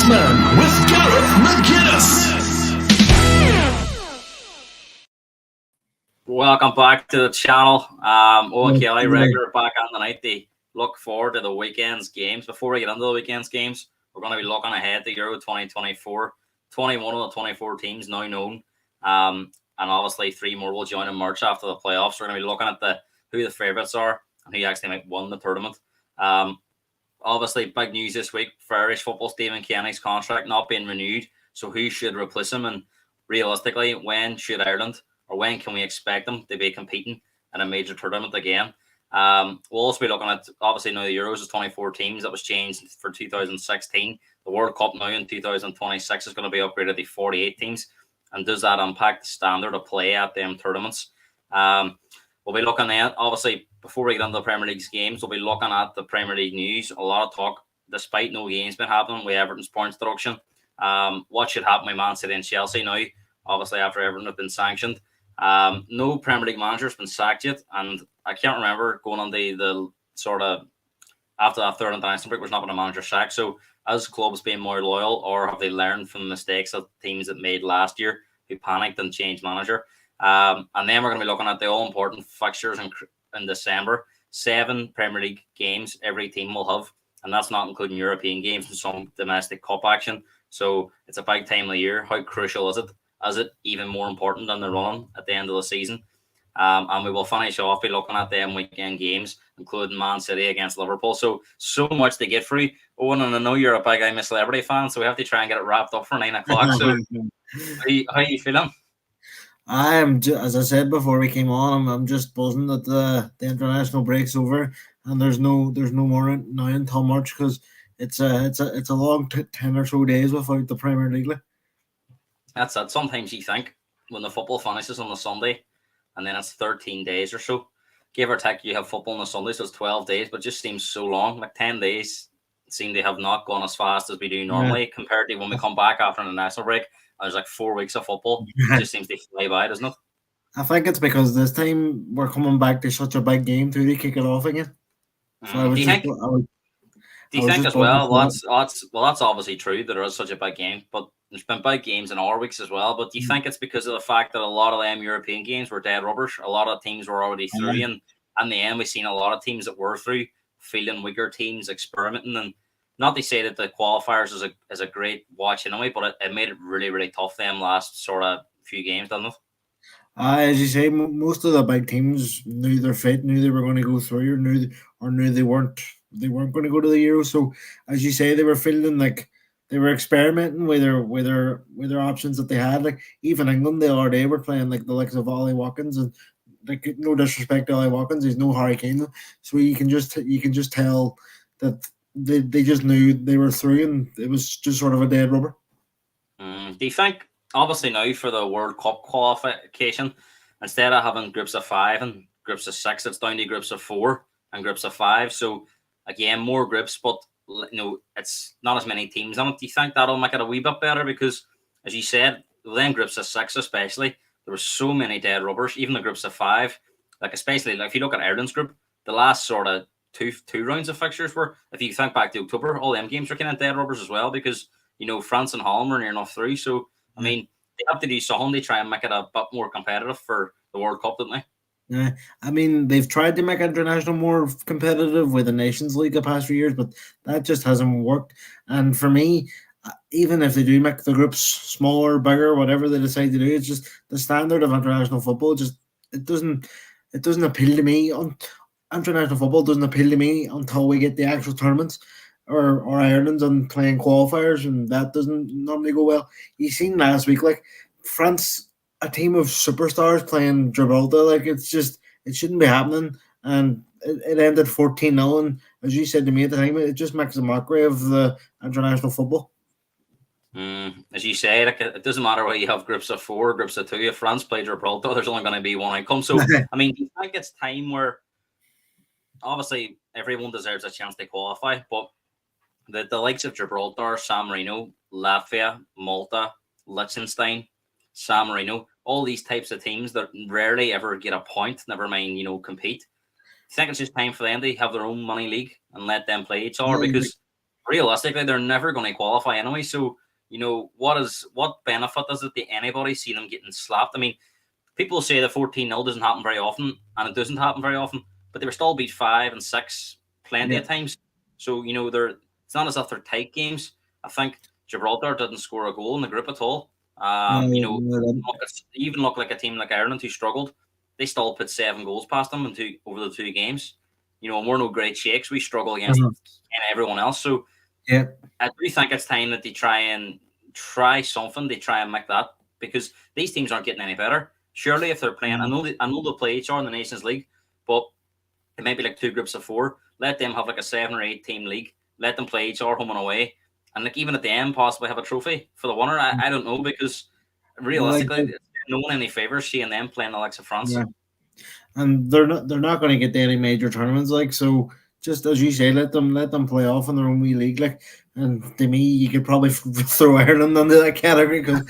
Man with Gareth McGuinness. Welcome back to the channel. Owen Yes, Kelly, good regular back on the night. They look forward to the weekend's games. Before we get into the weekend's games, we're going to be looking ahead to Euro 2024. 21 of the 24 teams now known. And obviously 3 more will join in March after the playoffs. We're going to be looking at who the favourites are and who actually might win the tournament. Obviously, big news this week for Irish football, Stephen Kenny's contract not being renewed. So who should replace him? And realistically, when should Ireland, or when can we expect them to be competing in a major tournament again? We'll also be looking at, obviously, now the Euros is 24 teams. That was changed for 2016. The World Cup now in 2026 is going to be upgraded to 48 teams. And does that impact the standard of play at them tournaments? We'll be looking at, obviously, before we get into the Premier League's games, we'll be looking at the Premier League news. A lot of talk, despite no games been happening, with Everton's points deduction. What should happen with Man City and Chelsea now, obviously, after Everton have been sanctioned. No Premier League manager has been sacked yet, and I can't remember going on the sort of after that third international break, there's not been a manager sacked. So, as clubs being more loyal, or have they learned from the mistakes of teams that made last year who panicked and changed manager? And then we're going to be looking at the all important fixtures in December. 7 Premier League games every team will have, and that's not including European games and some domestic cup action. So it's a big time of the year. How crucial is it? Is it even more important than the run at the end of the season? And we will finish off by looking at them weekend games, including Man City against Liverpool. So much to get through. Owen, and I know you're a big I'm a Celebrity fan, so we have to try and get it wrapped up for 9 o'clock. So how are you feeling? I am, as I said before we came on, I'm just buzzing that the international break's over and there's no more now until March, because it's a long 10 or so days without the Premier League. That's it. Sometimes you think when the football finishes on the Sunday and then it's 13 days or so, give or take, you have football on the Sunday, so it's 12 days, but it just seems so long. Like 10 days seem to have not gone as fast as we do normally compared to when we come back after the national break. There's like 4 weeks of football. It just seems to fly by, doesn't it? I think it's because this time we're coming back to such a big game too to kick it off again. So do you think as well? That's obviously true that there is such a big game, but there's been big games in our weeks as well. But do you think it's because of the fact that a lot of them European games were dead rubbers? A lot of teams were already through, and in the end, we've seen a lot of teams that were through feeling weaker teams experimenting. And not to say that the qualifiers is a great watch anyway, but it made it really, really tough them last sort of few games, doesn't it? As you say, most of the big teams knew their fate, knew they were going to go through, or knew they weren't going to go to the Euro. So, as you say, they were feeling like they were experimenting with their options that they had. Like even England the other day were playing like the likes of Ollie Watkins, and like no disrespect to Ollie Watkins, he's no Harry Kane. So you can just tell that they just knew they were through, and it was just sort of a dead rubber. Do you think, obviously now for the World Cup qualification, instead of having groups of 5 and groups of 6, it's down to groups of 4 and groups of 5. So again, more groups, but it's not as many teams on it. Do you think that'll make it a wee bit better? Because as you said, then groups of 6 especially, there were so many dead rubbers. Even the groups of 5, like especially like if you look at Ireland's group, the last sort of two rounds of fixtures were, if you think back to October, all them games were kind of dead rubbers as well, because France and Holland were near enough through. So I mean, they have to do something to try and make it a bit more competitive for the World Cup, don't they? Yeah, I mean, they've tried to make international more competitive with the Nations League the past few years, but that just hasn't worked. And for me, even if they do make the groups smaller, bigger, whatever they decide to do, it's just the standard of international football. Just it doesn't appeal to me. International football doesn't appeal to me until we get the actual tournaments, or Ireland's on playing qualifiers, and that doesn't normally go well. You seen last week, like France, a team of superstars playing Gibraltar, like it shouldn't be happening, and it ended 14-0. And as you said to me at the time, it just makes a mockery of the international football. As you say, like, it doesn't matter whether you have groups of 4, groups of 2. If France play Gibraltar, there's only going to be one outcome. So, I mean, do you think it's time where, obviously, everyone deserves a chance to qualify, but the likes of Gibraltar, San Marino, Latvia, Malta, Liechtenstein, San Marino, all these types of teams that rarely ever get a point, never mind, compete. Do you think it's just time for them to have their own money league and let them play each other? Because realistically, they're never going to qualify anyway. So, what benefit does it to anybody see them getting slapped? I mean, people say the 14-0 doesn't happen very often, and it doesn't happen very often, but they were still beat 5 and 6 plenty Yeah. of times. So, it's not as if they're tight games. I think Gibraltar didn't score a goal in the group at all. No, Look, even look like a team like Ireland who struggled. They still put 7 goals past them over the 2 games. And we're no great shakes. We struggle against everyone else. So yeah. I do think it's time that they try something. They try and make that, because these teams aren't getting any better. Surely, if they're playing, I know they'll play each other in the Nations League, but it might be like 2 groups of 4. Let them have like a 7 or 8 team league. Let them play each other home and away, and like even at the end, possibly have a trophy for the winner. I don't know, because Like, realistically, it's no one any favors seeing them playing the likes of France. yeah. And they're not going to get to any major tournaments. Like, so, just as you say, let them play off in their own wee league. Like, and to me, you could probably throw Ireland under that category, because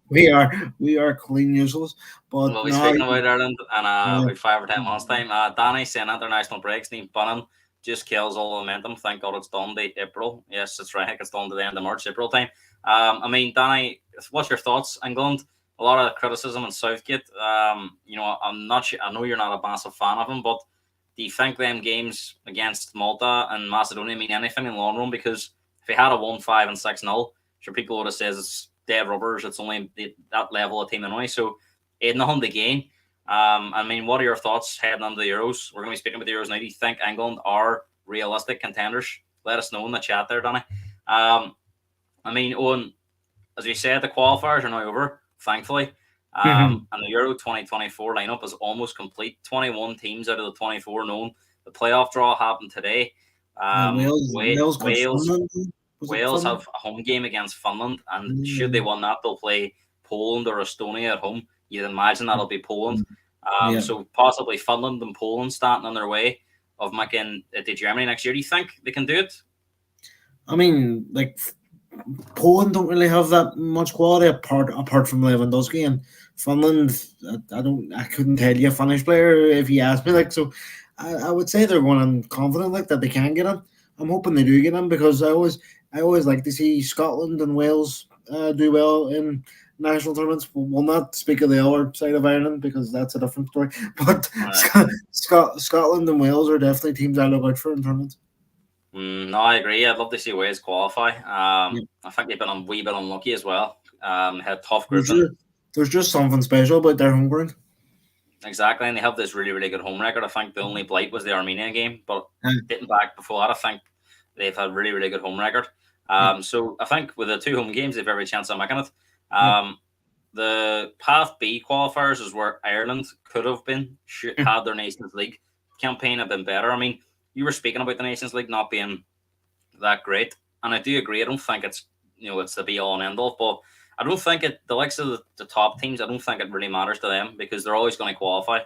we are clean useless. But We'll be no, speaking about Ireland in yeah. about 5 or 10 months' time. Danny saying international breaks need banning just kills all the momentum. Thank God it's done to April. Yes, that's right. It's done to the end of March, April time. I mean, Danny, what's your thoughts? England, a lot of criticism on Southgate. I'm not sure. I know you're not a massive fan of him, but do you think them games against Malta and Macedonia mean anything in the long run? Because if he had a 1-5 and 6-0, sure, people would have said it's dead rubbers. It's only that level of team anyway. So, ain't nothing to gain. I mean, what are your thoughts heading into the Euros? We're going to be speaking about the Euros now. Do you think England are realistic contenders? Let us know in the chat there, Danny. I mean, Owen, as we said, the qualifiers are now over, thankfully. And the Euro 2024 lineup is almost complete. 21 teams out of the 24 known. The playoff draw happened today. Wales got Wales Finland. Was it Wales Finland? have a home game against Finland, and should they win that, they'll play Poland or Estonia at home. You'd imagine that'll be Poland. Yeah. So possibly Finland and Poland starting on their way of making it to Germany next year. Do you think they can do it? I mean, like, Poland don't really have that much quality apart from Lewandowski, and Finland. I couldn't tell you a Finnish player if you asked me. Like, so, I would say they're going in confident, like, that they can get him. I'm hoping they do get him, because I always like to see Scotland and Wales do well in national tournaments. We'll not speak of the other side of Ireland, because that's a different story. But Scotland and Wales are definitely teams I look out for in tournaments. No, I agree. I'd love to see Wales qualify. Yeah. I think they've been a wee bit unlucky as well. Had tough There's grouping. just, there's just something special about their home ground. Exactly, and they have this really, really good home record. I think the only blight was the Armenia game, but getting back before that, I think they've had really, really good home record. So I think with the 2 home games, they've every chance of making it. The Path B qualifiers is where Ireland could have been had their Nations League campaign have been better. I mean, you were speaking about the Nations League not being that great, and I do agree. I don't think it's the be all and end all, but I don't think the likes of the top teams. I don't think it really matters to them, because they're always going to qualify.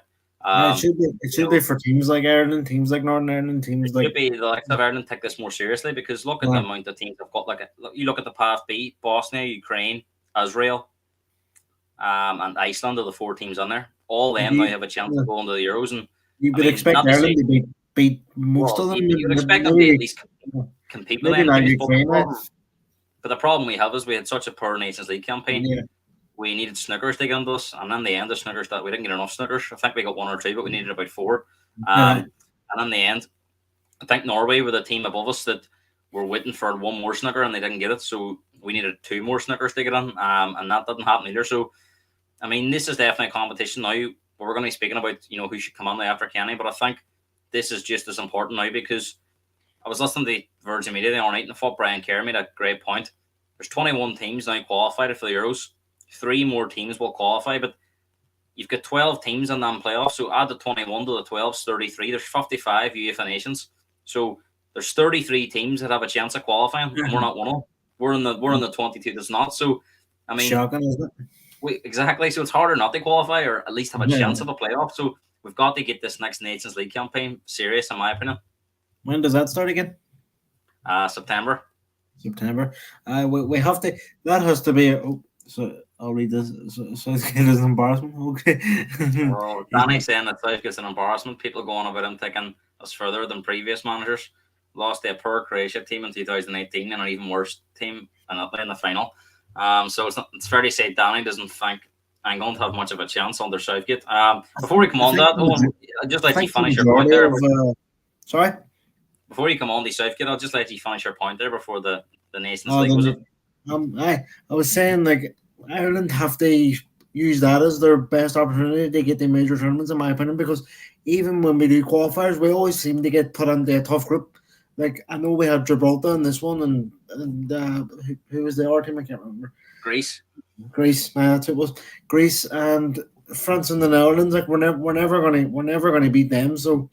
Yeah, it should be for teams like Ireland, teams like Northern Ireland, teams It like should be the likes of Ireland take this more seriously, because look at the amount of teams they've got. You look at the Path B: Bosnia, Ukraine, Israel, and Iceland are the 4 teams on there. All them now have a chance to go into the Euros, and you I would mean, expect not to Ireland say, to beat most of them. you would expect them to at least compete with maybe them not teams. Ukraine. But the problem we have is we had such a poor Nations League campaign. Yeah. We needed snookers to get into us, and in the end, the snookers that we didn't get enough snookers. I think we got 1 or 2, but we needed about 4. And in the end, I think Norway were the team above us that were waiting for 1 more snooker, and they didn't get it. So we needed 2 more snookers to get in, and that didn't happen either. So, I mean, this is definitely a competition now. We're going to be speaking about who should come on after Kenny, but I think this is just as important now, because I was listening to Virgin Media the other night, and I thought Brian Kerr made a great point. There's 21 teams now qualified for the Euros. 3 more teams will qualify, but you've got 12 teams in that playoff. So add the 21 to the 12, 33. There's 55 UEFA nations. So there's 33 teams that have a chance of qualifying, and we're not one of them. We're in the 22 that's not. So, I mean, Shocking, isn't it? Exactly. So it's harder not to qualify, or at least have a chance of a playoff. So we've got to get this next Nations League campaign serious, in my opinion. When does that start again? September. We have to. That has to be. So I'll read this. So it's an embarrassment. Okay. Well, Danny's saying that Southgate's an embarrassment. People going about him taking us further than previous managers. lost to a poor Croatia team in 2018 and an even worse team in the final. So it's fair to say Danny doesn't think England have much of a chance under Southgate. Before we come I on think that, Owen, I'd just I let you think the finish your point majority there. of sorry. Before you come on the Southgate, I'll just let you finish your point there before the Nations Oh, League, was it? then I was saying like Ireland have to use that as their best opportunity to get the major tournaments, in my opinion, because even when we do qualifiers, we always seem to get put into a tough group. Like I know we had Gibraltar in this one, and who was the other team? I can't remember. Greece. Greece, that's it was Greece and France and the Netherlands. Like we're never gonna beat them. So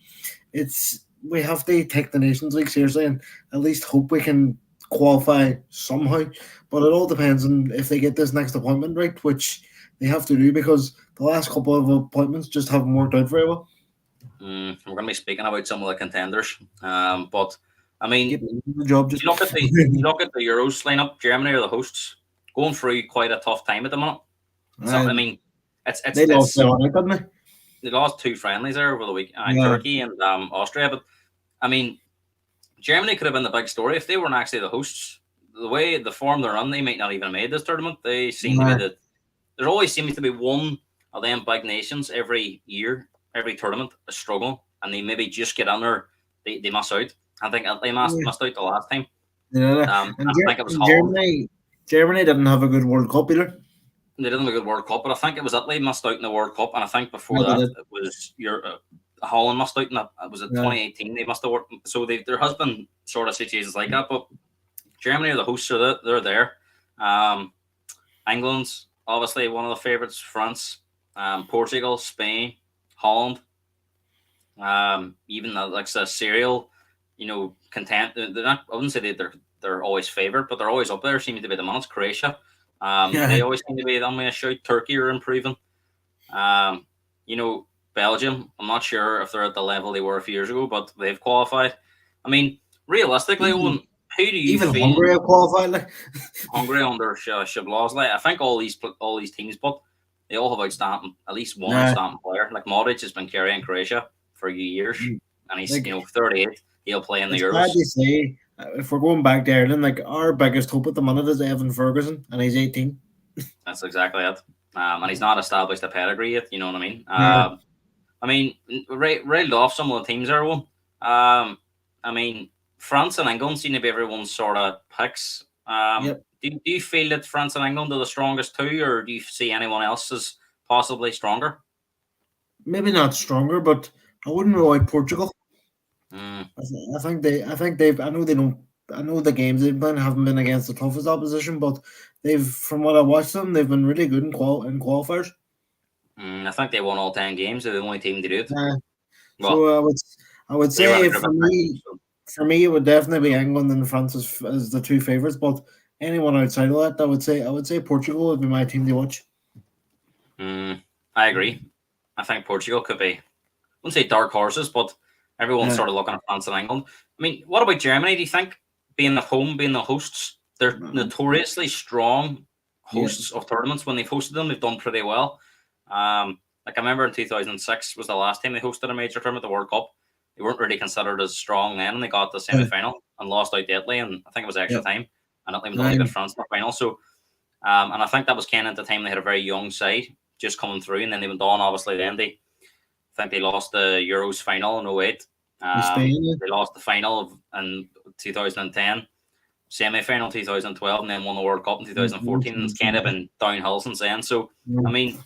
it's we have to take the Nations League seriously and at least hope we can qualify somehow. But it all depends on if they get this next appointment right, which they have to do because the last couple of appointments just haven't worked out very well. We're going to be speaking about some of the contenders, but I mean, Get the job just you look at the Euros lineup. Germany are the hosts, going through quite a tough time at the moment. So I and mean, it's it's they lost it's their honor, didn't they? they lost two friendlies there over the week, Yeah. Turkey and Austria. But I mean, Germany could have been the big story if they weren't actually the hosts. The way the form they're on, they might not even have made this tournament. They seem to be Yeah. there always seems to be one of them big nations every year, every tournament is struggling, and they maybe just get on there. They miss out. I think they missed out the last time. Yeah. And I think it was And Holland. Germany didn't have a good World Cup either. They didn't have a good World Cup, but I think it was Italy missed out in the World Cup, and I think before No, they that did. it was Holland missed out in that. It was at Yeah. 2018. They must have worked. So there has been sort of situations like that, but Germany are the hosts, so they're there. Um, England's obviously one of the favourites. France, Portugal, Spain, Holland. Even like a serial, content. They're not. I wouldn't say they're always favoured, but they're always up there. Seem to be the minutes. Croatia. Yeah. They always seem to be on me a shout. Turkey are improving. Um, Belgium. I'm not sure if they're at the level they were a few years ago, but they've qualified. I mean, realistically, Even, Owen, who do you even feel Hungary have qualified. Like, Hungary under Shablosley? I think all these teams, but they all have outstanding at least one nah, outstanding player. Like Modric has been carrying Croatia for years, and he's like 38. He'll play in the it's bad Euros. to say. If we're going back to Ireland, like our biggest hope at the minute is Evan Ferguson, and he's 18. That's exactly it. And he's not established a pedigree yet. You know what I mean? Yeah. I mean, railed off some of the teams there. One. I mean, France and England seem to be everyone's sort of picks. Yep. Do you feel that France and England are the strongest two, or do you see anyone else as possibly stronger? Maybe not stronger, but I wouldn't rule out Portugal. Mm, I think they. I think they've. I know they don't. I know the games they've been haven't been against the toughest opposition, but they've, from what I watched them, they've been really good in qualifiers. I think they won all 10 games. They're the only team to do it. Uh, Well, so I would they were in a say group of six. So. for me, it would definitely be England and France as the two favorites. But anyone outside of that, I would say Portugal would be my team to watch. I agree. I think Portugal could be, I wouldn't say dark horses, but everyone's Yeah. sort of looking at France and England. I mean, what about Germany? Do you think being at home, being the hosts, they're notoriously strong hosts of tournaments. When they've hosted them, they've done pretty well. Like I remember in 2006 was the last time they hosted a major tournament, the World Cup. They weren't really considered as strong then, and they got the semi-final and lost out to Italy, and I think it was extra time. And Italy went on to get France in the final. So, and I think that was kind of at the time they had a very young side just coming through, and then they went on. Obviously, then I think they lost the Euros final in 08. They lost the final in 2010, semi-final 2012, and then won the World Cup in 2014. And it's kind of been downhill since then. So, I mean,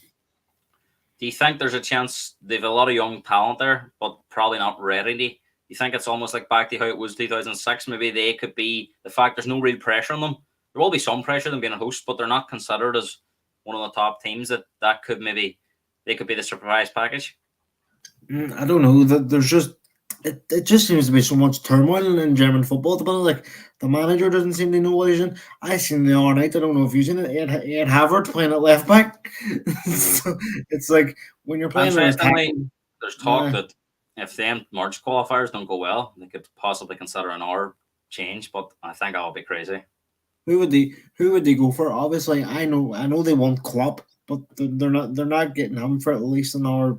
do you think there's a chance they've a lot of young talent there, but probably not ready? You think it's almost like back to how it was 2006? Maybe they could be the fact there's no real pressure on them. There will be some pressure them being a host, but they're not considered as one of the top teams. That could maybe they could be the surprise package. I don't know. There's just it just seems to be so much turmoil in German football at the moment. Like the manager doesn't seem to know what he's doing. I seen the other night. I don't know if you've seen it. He had Havertz playing at left back. So it's like when you're playing an Interestingly, attacking. there's talk that if them March qualifiers don't go well, they could possibly consider an hour change. But I think that would be crazy. Who would they go for? Obviously, I know they want Klopp, but they're not getting him for at least another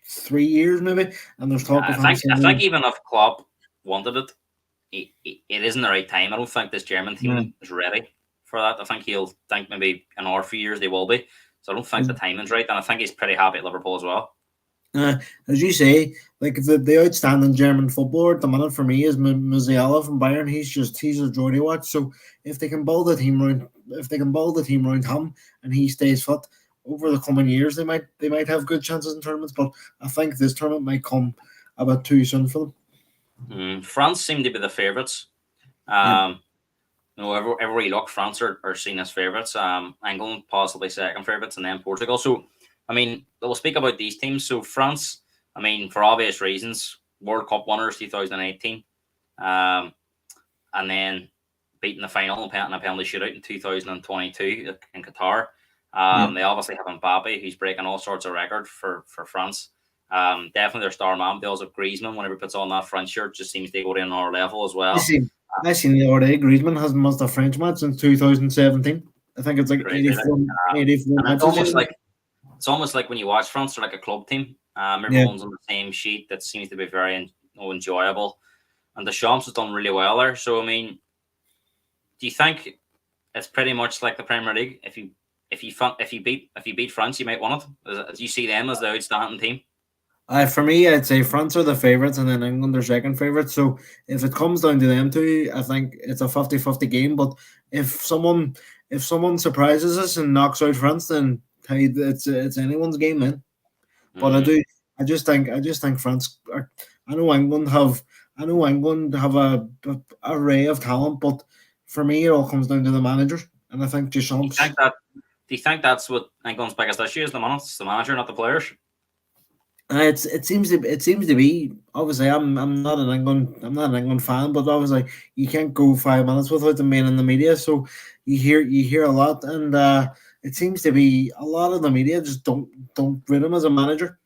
3 years maybe. And there's talk of him I saying, think even if Klopp wanted it. It isn't the right time. I don't think this German team is ready for that. I think he'll think maybe in our few years they will be. So I don't think the timing's right, and I think he's pretty happy at Liverpool as well. As you say, like the outstanding German footballer at the minute for me is Musiala from Bayern. He's a joy to watch. So if they can build the team around him and he stays fit over the coming years, they might have good chances in tournaments. But I think this tournament might come a bit too soon for them. France seem to be the favourites. Yeah. Everywhere you look, France are seen as favourites. England possibly second favourites, and then Portugal. So, I mean, we'll speak about these teams. So, France, I mean, for obvious reasons, World Cup winners 2018, and then beating the final in a penalty shootout in 2022 in Qatar. They obviously have Mbappe, who's breaking all sorts of records for France. Definitely their star man. They also have Griezmann. Whenever he puts on that French shirt, just seems to go to another level as well. I seen the other day Griezmann hasn't missed a French match since 2017. I think it's like Crazy, 84 matches. It's almost like when you watch France, they're like a club team. Everyone's on the same sheet. That seems to be very enjoyable. And Deschamps has done really well there. So I mean, do you think it's pretty much like the Premier League? If you beat France, you might win it. Do you see them as the outstanding team? For me, I'd say France are the favourites and then England are second favourites. So if it comes down to them two, I think it's a 50-50 game. But if someone surprises us and knocks out France, then hey, it's anyone's game then. But I just think France are, I know England have a array of talent, but for me it all comes down to the managers. And I think Deschamps. Do you think that's what England's biggest issue is? The manager, not the players. It seems to be. Obviously, I'm not an England fan, but obviously you can't go 5 minutes without them being in the media. So you hear a lot, and it seems to be a lot of the media just don't rate him as a manager.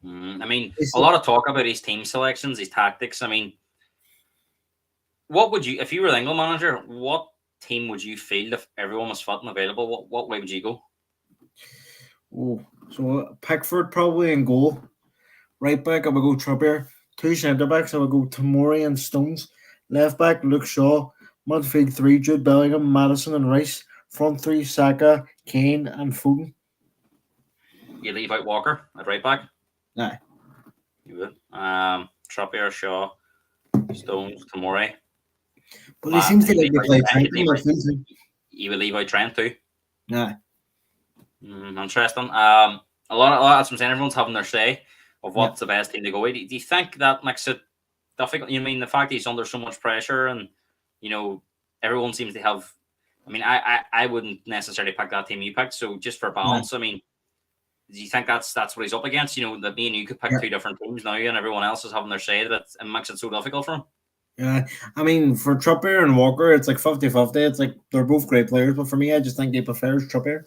I mean, a lot of talk about his team selections, his tactics. I mean, what would you, if you were the England manager, what team would you field if everyone was fit and available? What way would you go? Oh, so Pickford probably in goal. Right back, I would go Trippier. Two centre backs, I would go Tomori and Stones. Left back, Luke Shaw. Midfield three, Jude Bellingham, Madison and Rice. Front three, Saka, Kane and Foden. You leave out Walker at right back? Nah. You would. Trippier, Shaw, Stones, Tomori. But he seems to like to play Trent. You would leave out Trent too? Nah. Interesting. A lot that's what I'm saying. Everyone's having their say of what's the best team to go with. Do you think that makes it difficult? You mean the fact that he's under so much pressure, and everyone seems to have. I mean, I wouldn't necessarily pick that team you picked. So just for balance, I mean, do you think that's what he's up against? That me and you could pick two different teams now, and everyone else is having their say that it makes it so difficult for him. Yeah, I mean, for Trippier and Walker, it's like 50-50. It's like they're both great players, but for me, I just think he prefers Trippier.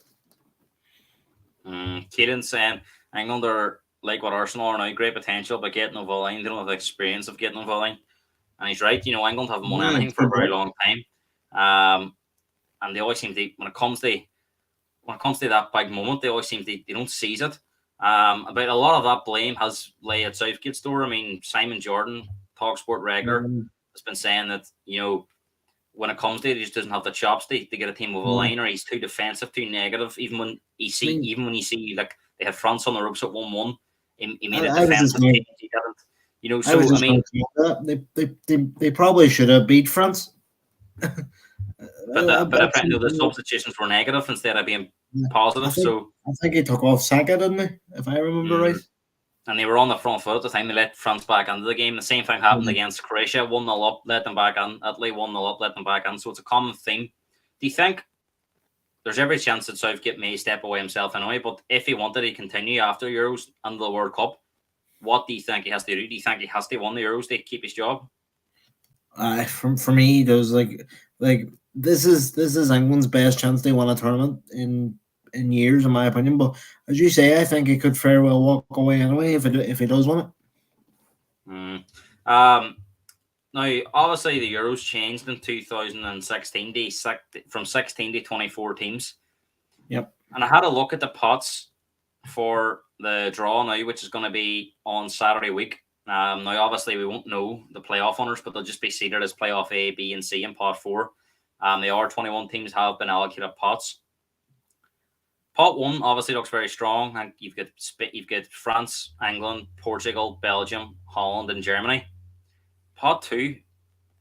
Keaton's saying England are like what Arsenal are now, great potential, but getting over the line, they don't have the experience of getting over the line. And he's right. England haven't won anything for a very long time. And they always seem to, when it comes to that big moment, they always seem they don't seize it. But a lot of that blame has lay at Southgate's door. I mean, Simon Jordan, Talksport regular, has been saying that when it comes to it, he just doesn't have the chops to get a team over the line, or he's too defensive, too negative. Even when you see like they had France on the ropes at 1-1, he made a defensive team. So I mean, they probably should have beat France. But the substitutions were negative instead of being positive. I think he took off Saka, didn't he? If I remember right. And they were on the front foot at the time they let France back into the game. The same thing happened against Croatia. 1-0 up, let them back in. Italy 1-0 up, let them back in. So it's a common theme. Do you think there's every chance that Southgate may step away himself anyway, but if he wanted to continue after Euros and the World Cup, what do you think he has to do? Do you think he has to win the Euros to keep his job? For me, there's like this is England's best chance to win a tournament in years, in my opinion. But as you say, I think he could very well walk away anyway if he does win it. Now, obviously, the Euros changed in 2016 from 16 to 24 teams. Yep. And I had a look at the pots for the draw now, which is going to be on Saturday week. Now, obviously, we won't know the playoff winners, but they'll just be seeded as playoff A, B, and C in pot four. The R21 teams have been allocated pots. Pot one obviously looks very strong, and you've got France, England, Portugal, Belgium, Holland, and Germany. Pot two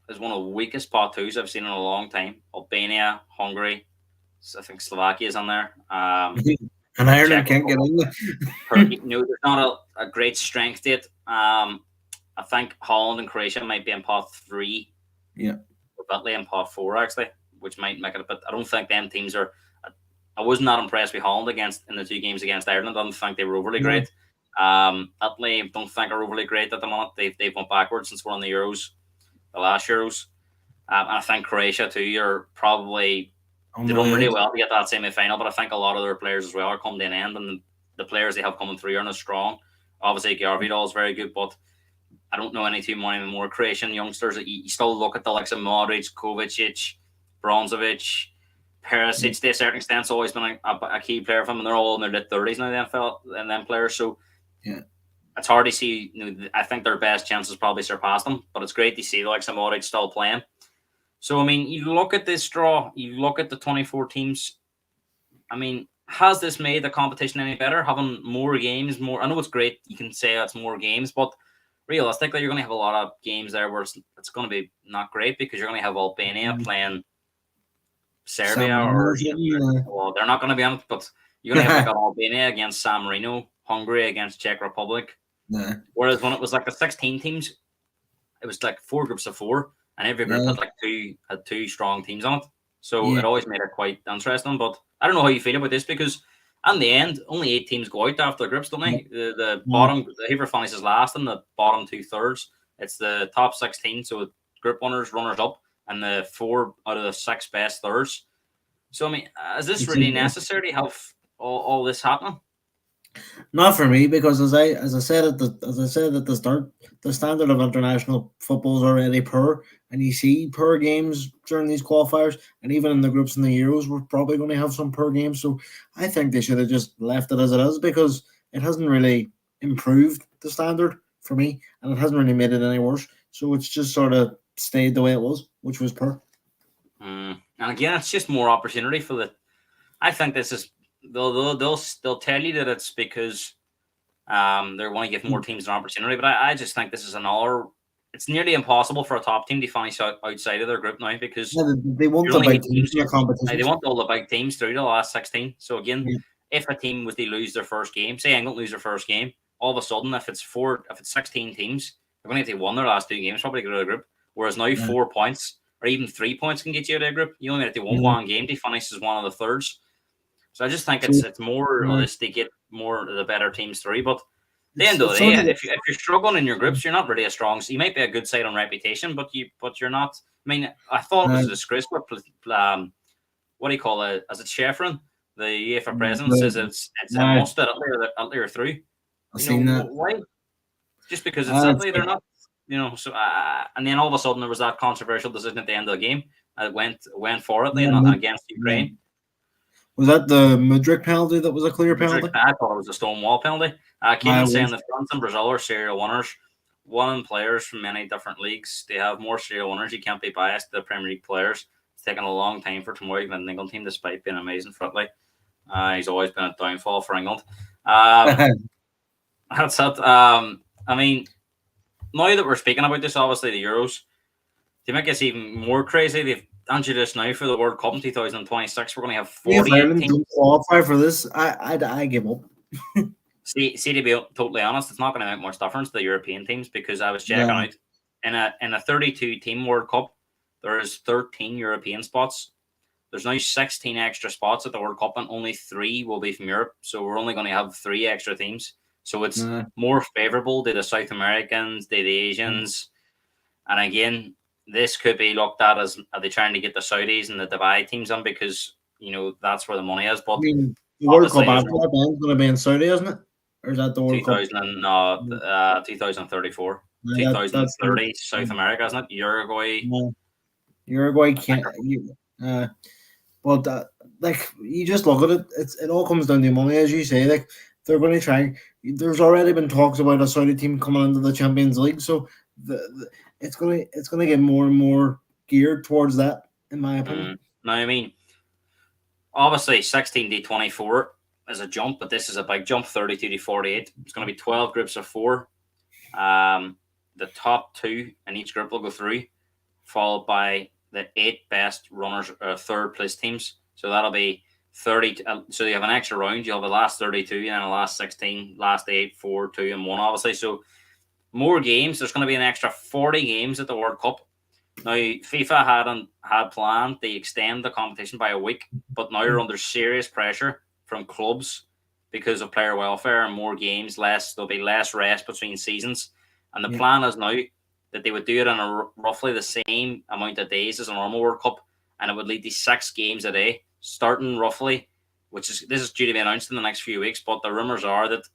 is one of the weakest pot twos I've seen in a long time. Albania, Hungary, I think Slovakia is on there. And Ireland Czech can't get Republic, in there. Turkey. No, there's not a great strength to it. I think Holland and Croatia might be in pot three. Yeah. Italy in pot four actually, which might make it a bit. I don't think them teams are. I was not impressed with Holland in the two games against Ireland. I don't think they were overly great. Italy don't think are overly great at the moment. They've went backwards since we're on the Euros, the last Euros. And I think Croatia too are probably they done really well to get that semi final, but I think a lot of their players as well are coming to an end, and the players they have coming through aren't as strong. Obviously, Garvidal is very good, but I don't know any too many more Croatian youngsters. You still look at the likes of Modric, Kovacic, Bronzovic, Perisic to a certain extent. It's always been a key player for them, and they're all in their mid 30s now. Them players, so yeah, it's hard to see. I think their best chances probably surpass them, but it's great to see the likes of Modric still playing. So I mean, you look at this draw, you look at the 24 teams. I mean, has this made the competition any better? Having more games, more. I know it's great. You can say it's more games, but realistically, you're going to have a lot of games there where it's going to be not great because you're going to have Albania playing Serbia, well, they're not going to be on it, but you're going to have like Albania against San Marino, Hungary against Czech Republic. Yeah. Whereas when it was like the 16 teams, it was like 4 groups of 4, and every group had two strong teams on it. So it always made it quite interesting. But I don't know how you feel about this because in the end, only 8 teams go out after the groups, don't they? The bottom, whoever finishes last in the bottom 2/3, it's the top 16. So group winners, runners up, and the 4 out of the 6 best thirds. So I mean, is this really necessary to have all this happening? Not for me, because as I said at the start, the standard of international football is already poor, and you see poor games during these qualifiers, and even in the groups in the Euros, we're probably going to have some poor games. So I think they should have just left it as it is, because it hasn't really improved the standard for me, and it hasn't really made it any worse. So it's just sort of stayed the way it was, which was poor. And again, it's just more opportunity for the. I think this is. They'll tell you that it's because they want to give more teams an opportunity, but I just think this is another. It's nearly impossible for a top team to finish outside of their group now because they want the big teams in the competition. They want all the big teams through the last 16. So again, if a team was to lose their first game, say England lose their first game, all of a sudden, if it's 16 teams, they're going to have to won their last 2 games probably to get out of the group. Whereas now 4 points or even 3 points can get you out of the group. You only have to win one game to finish as one of the thirds. So I just think it's more or less to get more of the better teams through. But at the end of the day, if you're struggling in your groups, you're not really as strong. So you might be a good side on reputation, but you're not. I mean, I thought it was a disgrace. What do you call it? As it's Sheffrin, the UEFA president says it's a must that Italy are through. I've seen that. Why? Just because it's Italy, they're not. So and then all of a sudden there was that controversial decision at the end of the game. It went for it, not against Ukraine. Was that the Mudryk penalty that was a clear penalty? I thought it was a Stonewall penalty. Keenan saying that France and Brazil are serial winners. Winning players from many different leagues. They have more serial winners. You can't be biased to the Premier League players. It's taken a long time for Tomori to win the England team, despite being amazing for Italy. He's always been a downfall for England. That's it. I mean, now that we're speaking about this, obviously the Euros, to make this even more crazy, they've answered this now for the World Cup in 2026. We're going to have 48 teams. Don't qualify for this. I give up. See, to be totally honest, it's not going to make much difference to the European teams because I was checking out in a 32 team World Cup, there is 13 European spots. There's now 16 extra spots at the World Cup, and only 3 will be from Europe. So we're only going to have 3 extra teams. So it's more favorable to the South Americans, to the Asians, and again, this could be looked at as are they trying to get the Saudis and the Dubai teams on because that's where the money is. But the World Cup after that is going to be in Saudi, isn't it? Or is that the World Cup? 2034, 2030 South America, isn't it? Uruguay can't. But like you just look at it, it all comes down to money, as you say. Like they're going to try. There's already been talks about a Saudi team coming into the Champions League, so it's going to get more and more geared towards that, in my opinion. Now, I mean, obviously, 16 to 24 is a jump, but this is a big jump, 32 to 48. It's going to be 12 groups of four. The top two in each group will go through, followed by the 8 best runners, third place teams. So that'll be 30. So you have an extra round. You'll have the last 32 and then the last 16, last 8, 4, 2, and 1, obviously. So more games. There's going to be an extra 40 games at the World Cup. Now, FIFA had planned to extend the competition by a week, but now you're under serious pressure from clubs because of player welfare and more games. There'll be less rest between seasons, and the plan is now that they would do it on roughly the same amount of days as a normal World Cup, and it would lead to 6 games a day, starting roughly. This is due to be announced in the next few weeks, but the rumors are that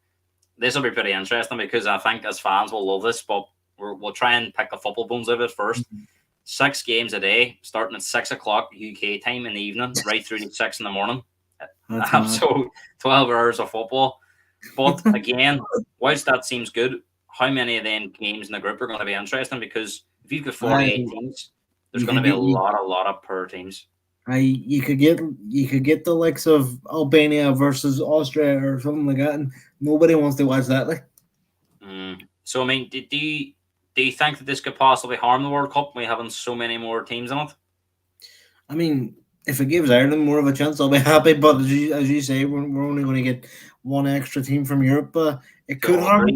this will be pretty interesting because I think as fans will love this, but we'll try and pick the football bones of it first. 6 games a day, starting at 6 o'clock UK time in the evening, right through to 6 in the morning. So 12 hours of football. But again, whilst that seems good, how many of them games in the group are going to be interesting? Because if you've got 48 teams, there's going to be a lot of per teams. You could get the likes of Albania versus Austria or something like that, and nobody wants to watch that. So I mean, do you think that this could possibly harm the World Cup by having so many more teams in it? I mean, if it gives Ireland more of a chance, I'll be happy. But as you say, we're only going to get one extra team from Europe. It could harm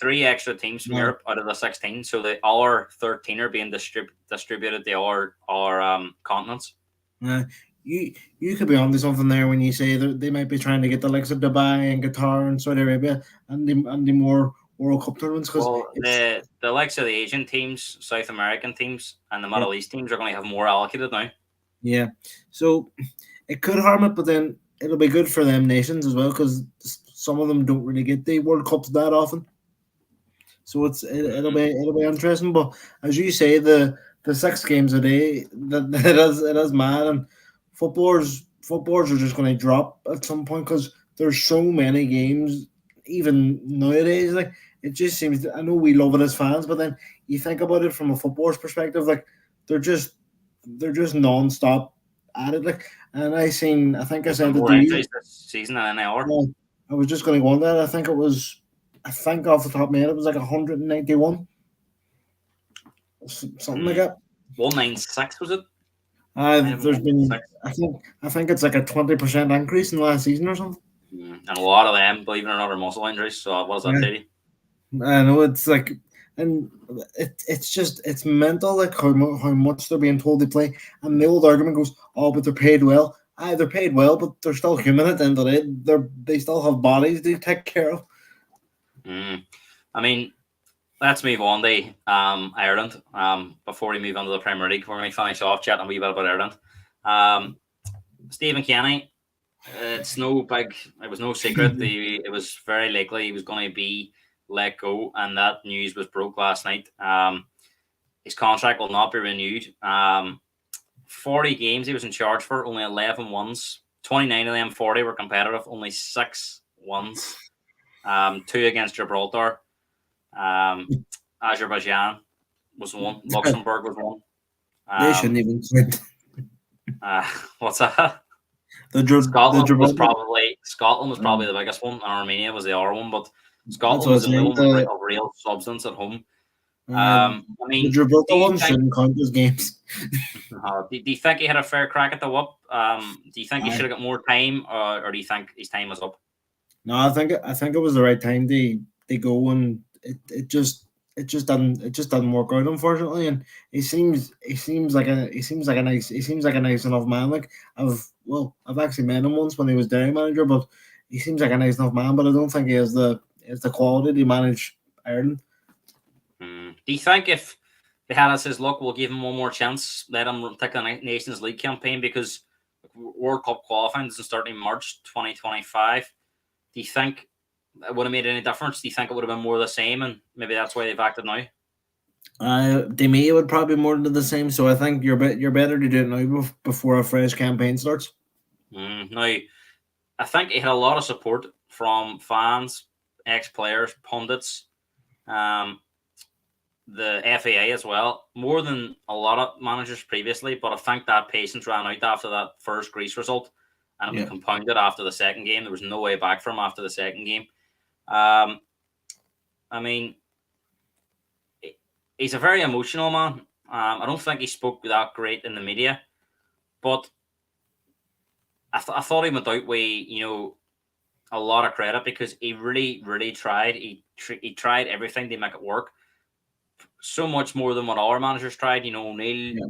three extra teams from Europe out of the 16. So all our 13 are being distributed to our continents. You could be onto something there when you say that they might be trying to get the likes of Dubai and Qatar and Saudi Arabia and the more World Cup tournaments, because the likes of the Asian teams, South American teams, and the Middle East teams are going to have more allocated now. Yeah, so it could harm it, but then it'll be good for them nations as well because some of them don't really get the World Cups that often. So it'll be interesting. But as you say, the 6 games a day, it is mad, and footballers are just going to drop at some point because there's so many games. Even nowadays, like it just seems. I know we love it as fans, but then you think about it from a footballer's perspective, like they're just non-stop at it. Like, and I think I said that this season in an hour. I was just going to go on that. I think off the top of my head, it was like 191, something like that. 196 was it? There's been. I think it's like a 20% increase in the last season or something. And a lot of them, believe it or not, are muscle injuries. So what does that tell you? I know it's like, and it's mental, like how much they're being told to play. And the old argument goes, "Oh, but they're paid well." They're paid well, but they're still human at the end of the day. They still have bodies to take care of. I mean, let's move on to Ireland. Before we move on to the Premier League, we're going to finish off chatting a wee bit about Ireland. Stephen Kenny. It was no secret. It was very likely he was going to be let go, and that news was broke last night. His contract will not be renewed. 40 games he was in charge for, only 11 wins. 29 of them 40 were competitive, only 6 wins. 2 against Gibraltar. Azerbaijan was 1. Luxembourg was 1. They shouldn't even quit. What's that? Scotland was probably the biggest one, and Armenia was the other one, but Scotland was the only one of real substance at home. I mean, the Gibraltar one shouldn't count as games. Do you think he had a fair crack at the whip? Do you think he should have got more time, or do you think his time was up? No, I think it was the right time to go, and it just doesn't work out, unfortunately. And he seems like a nice enough man. Like I've actually met him once when he was dairy manager, but he seems like a nice enough man. But I don't think he has the quality to manage Ireland. Do you think if they had us his luck, we'll give him one more chance, let him take the Nations League campaign, because World Cup qualifying doesn't start in March 2025? Do you think it would have made any difference? Do you think it would have been more of the same, and maybe that's why they've acted now? To me, it would probably be more than the same. So I think you're better to do it now before a fresh campaign starts. Now, I think he had a lot of support from fans, ex-players, pundits, um, the FAA as well, more than a lot of managers previously. But I think that patience ran out after that first Greece result, and it was Yeah. compounded after the second game. There was no way back from after the second game. I mean, he's a very emotional man. I don't think he spoke that great in the media, but I thought he went out with a lot of credit because he really, really tried. He tried everything to make it work. So much more than what our managers tried. O'Neill, Yeah.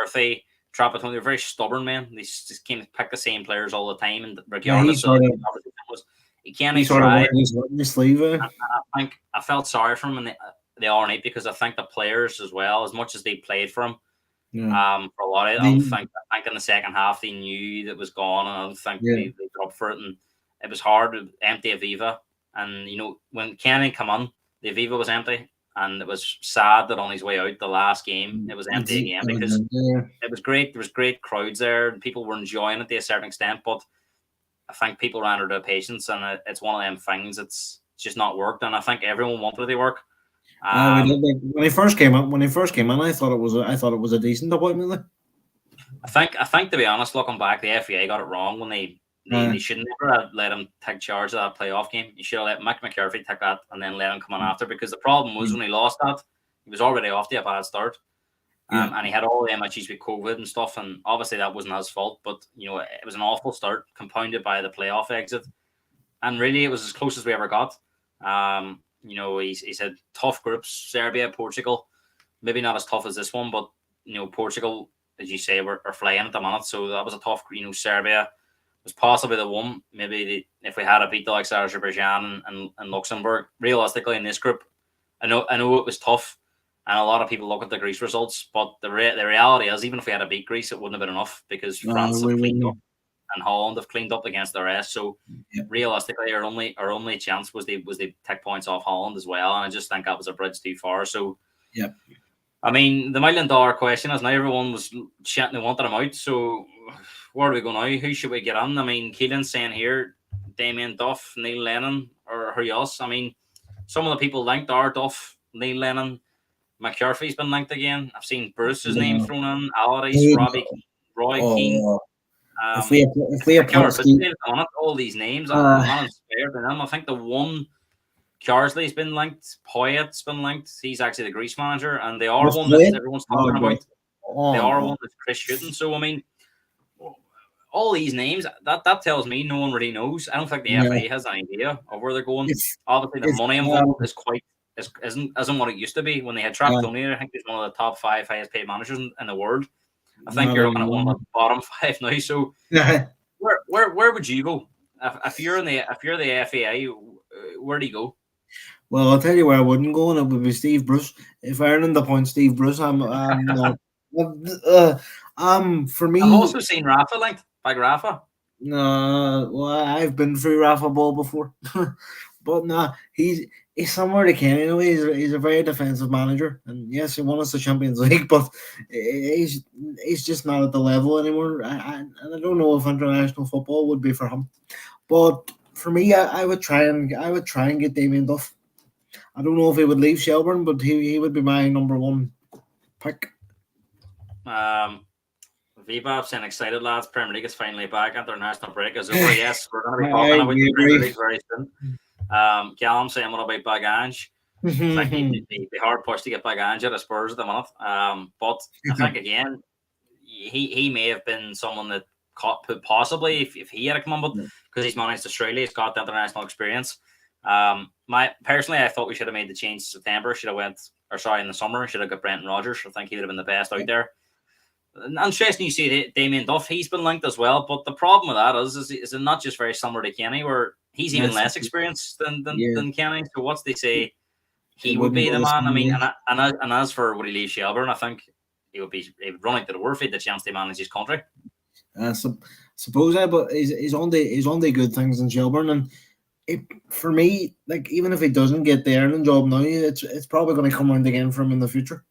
Murphy, Trapattoni, they're very stubborn men. They just came to pick the same players all the time, and Yeah, he regardless of sort of he can't he even sort of try. wearing his heart on his sleeve. I think I felt sorry for him in the other night because I think the players as well, as much as they played for him, Yeah. for a lot of it, I think in the second half they knew that was gone, and I don't think Yeah. they got up for it, and it was hard to empty Aviva, and when Kenny come on, the Aviva was empty, and it was sad that on his way out the last game it was empty again because it was great. There was great crowds there, and people were enjoying it to a certain extent, but I think people ran out of patience, and it's one of them things. It's just not worked, and I think everyone wanted it to work. We did, like, when he first came up. When he first came in, I thought it was a decent appointment. Like. I think to be honest, looking back, the FA got it wrong when they should never have let him take charge of that playoff game. You should have let Mick McCarthy take that and then let him come on after, because the problem was when he lost that, he was already off to a bad start. And he had all the issues with COVID and stuff, and obviously that wasn't his fault, but it was an awful start compounded by the playoff exit, and really it was as close as we ever got. He's had tough groups: Serbia, Portugal, maybe not as tough as this one, but Portugal, as you say, are flying at the minute, so that was a tough. Serbia was possibly the one. Maybe if we had a beat like Azerbaijan and Luxembourg, realistically in this group, I know it was tough. And a lot of people look at the Greece results, but the reality is, even if we had a beat Greece, it wouldn't have been enough because France have cleaned up and Holland have cleaned up against the rest. So realistically, our only chance was they take points off Holland as well, and I just think that was a bridge too far. So I mean, the $1 million question is now everyone was chanting they wanted him out. So where do we go now? Who should we get on? I mean, Keelan's saying here, Damien Duff, Neil Lennon, or who else? I mean, some of the people linked are Duff, Neil Lennon. McCarthy's been linked again. I've seen Bruce's name thrown in. Allardyce, Roy Keane. If we appoint all these names, I'm not inspired by them. I think the one Carsley's been linked. Poyet's been linked. He's actually the Greece manager, and they are one that everyone's talking about. They are one that's Chris Shooting. So I mean, all these names that tells me no one really knows. I don't think the FA has an idea of where they're going. Obviously, the money involved is quite. Isn't what it used to be when they had Trapattoni. I think he's one of the top 5 highest paid managers in the world. I think you're looking at one of the bottom 5 now. So where would you go if you're the FAI? Where do you go? Well, I'll tell you where I wouldn't go, and it would be Steve Bruce. If Ireland appoints Steve Bruce, I'm not. For me, I've also seen Rafa linked by Rafa. No, well, I've been through Rafa Ball before, but no, he's somewhere to Kenny. He's a very defensive manager, and yes, he won us the Champions League, but he's just not at the level anymore. And I don't know if international football would be for him. But for me, I would try and get Damien Duff. I don't know if he would leave Shelburne, but he would be my number one pick. Viva saying excited lads, Premier League is finally back. International break is over. Yes, we're going to be talking about the Premier League very soon. Callum saying what about Bagange? I think he'd be hard pushed to get Bagange out of Spurs at the minute. But I think again, he may have been someone that possibly if he had come on, but because he's managed Australia, he's got the international experience. Personally, I thought we should have made the change in September. Should have in the summer. Should have got Brendan Rodgers. I think he would have been the best out there. Interesting, you see Damien Duff. He's been linked as well, but the problem with that is it not just very similar to Kenny, where he's even less experienced than Kenny. So what's they say? He would be the man. I mean, and as for would he leave Shelburne, I think he would run out the door if he had the chance to manage his country. Suppose but he's on the good things in Shelburne, and for me, like even if he doesn't get the Ireland job now, it's probably going to come around again for him in the future.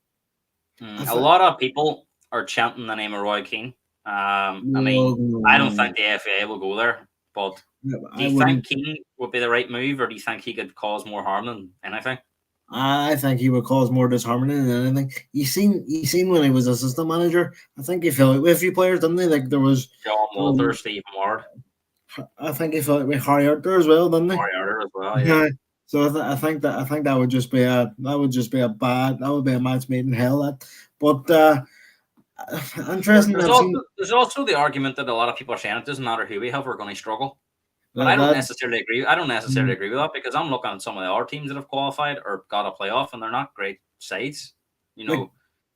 A lot of people are chanting the name of Roy Keane. I mean, I don't think the FA will go there, but Do I you think wouldn't. Keane would be the right move, or do you think he could cause more harm than anything? I think he would cause more disharmony than anything. You seen when he was assistant manager. I think he fell out with a few players, didn't he? Like John there was Walter, Steve Ward, I think he fell out with Harry Arter as well, didn't he? Moriarty as well. Yeah. Yeah. So I think that would just be a match made in hell. That, but interesting. There's I've seen also the argument that a lot of people are saying it doesn't matter who we have, we're going to struggle. But I that. don't that necessarily agree. I don't necessarily agree with that because I'm looking at some of the other teams that have qualified or got a playoff, and they're not great sides. You like know,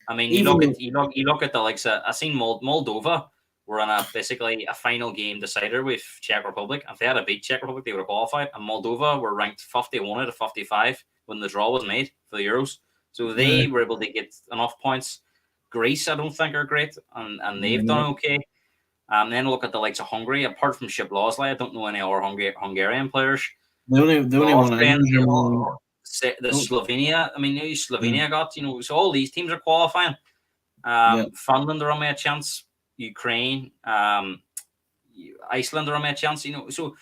I mean, even though you look at the likes of I seen Moldova were in basically a final game decider with Czech Republic. If they had a beat Czech Republic, they would have qualified. And Moldova were ranked 51 out of 55 when the draw was made for the Euros, so uh, they were able to get enough points. Greece, I don't think are great, and they've uh, done okay. Then look at the likes of Hungary. Apart from Shibloslai, I don't know any other Hungarian players. the only one I know Austrian, is your man. the Oh, Slovenia. I mean, who yeah, Slovenia got, so all these teams are qualifying. yeah, Finland are on me a chance. Ukraine, Iceland are on me a chance. So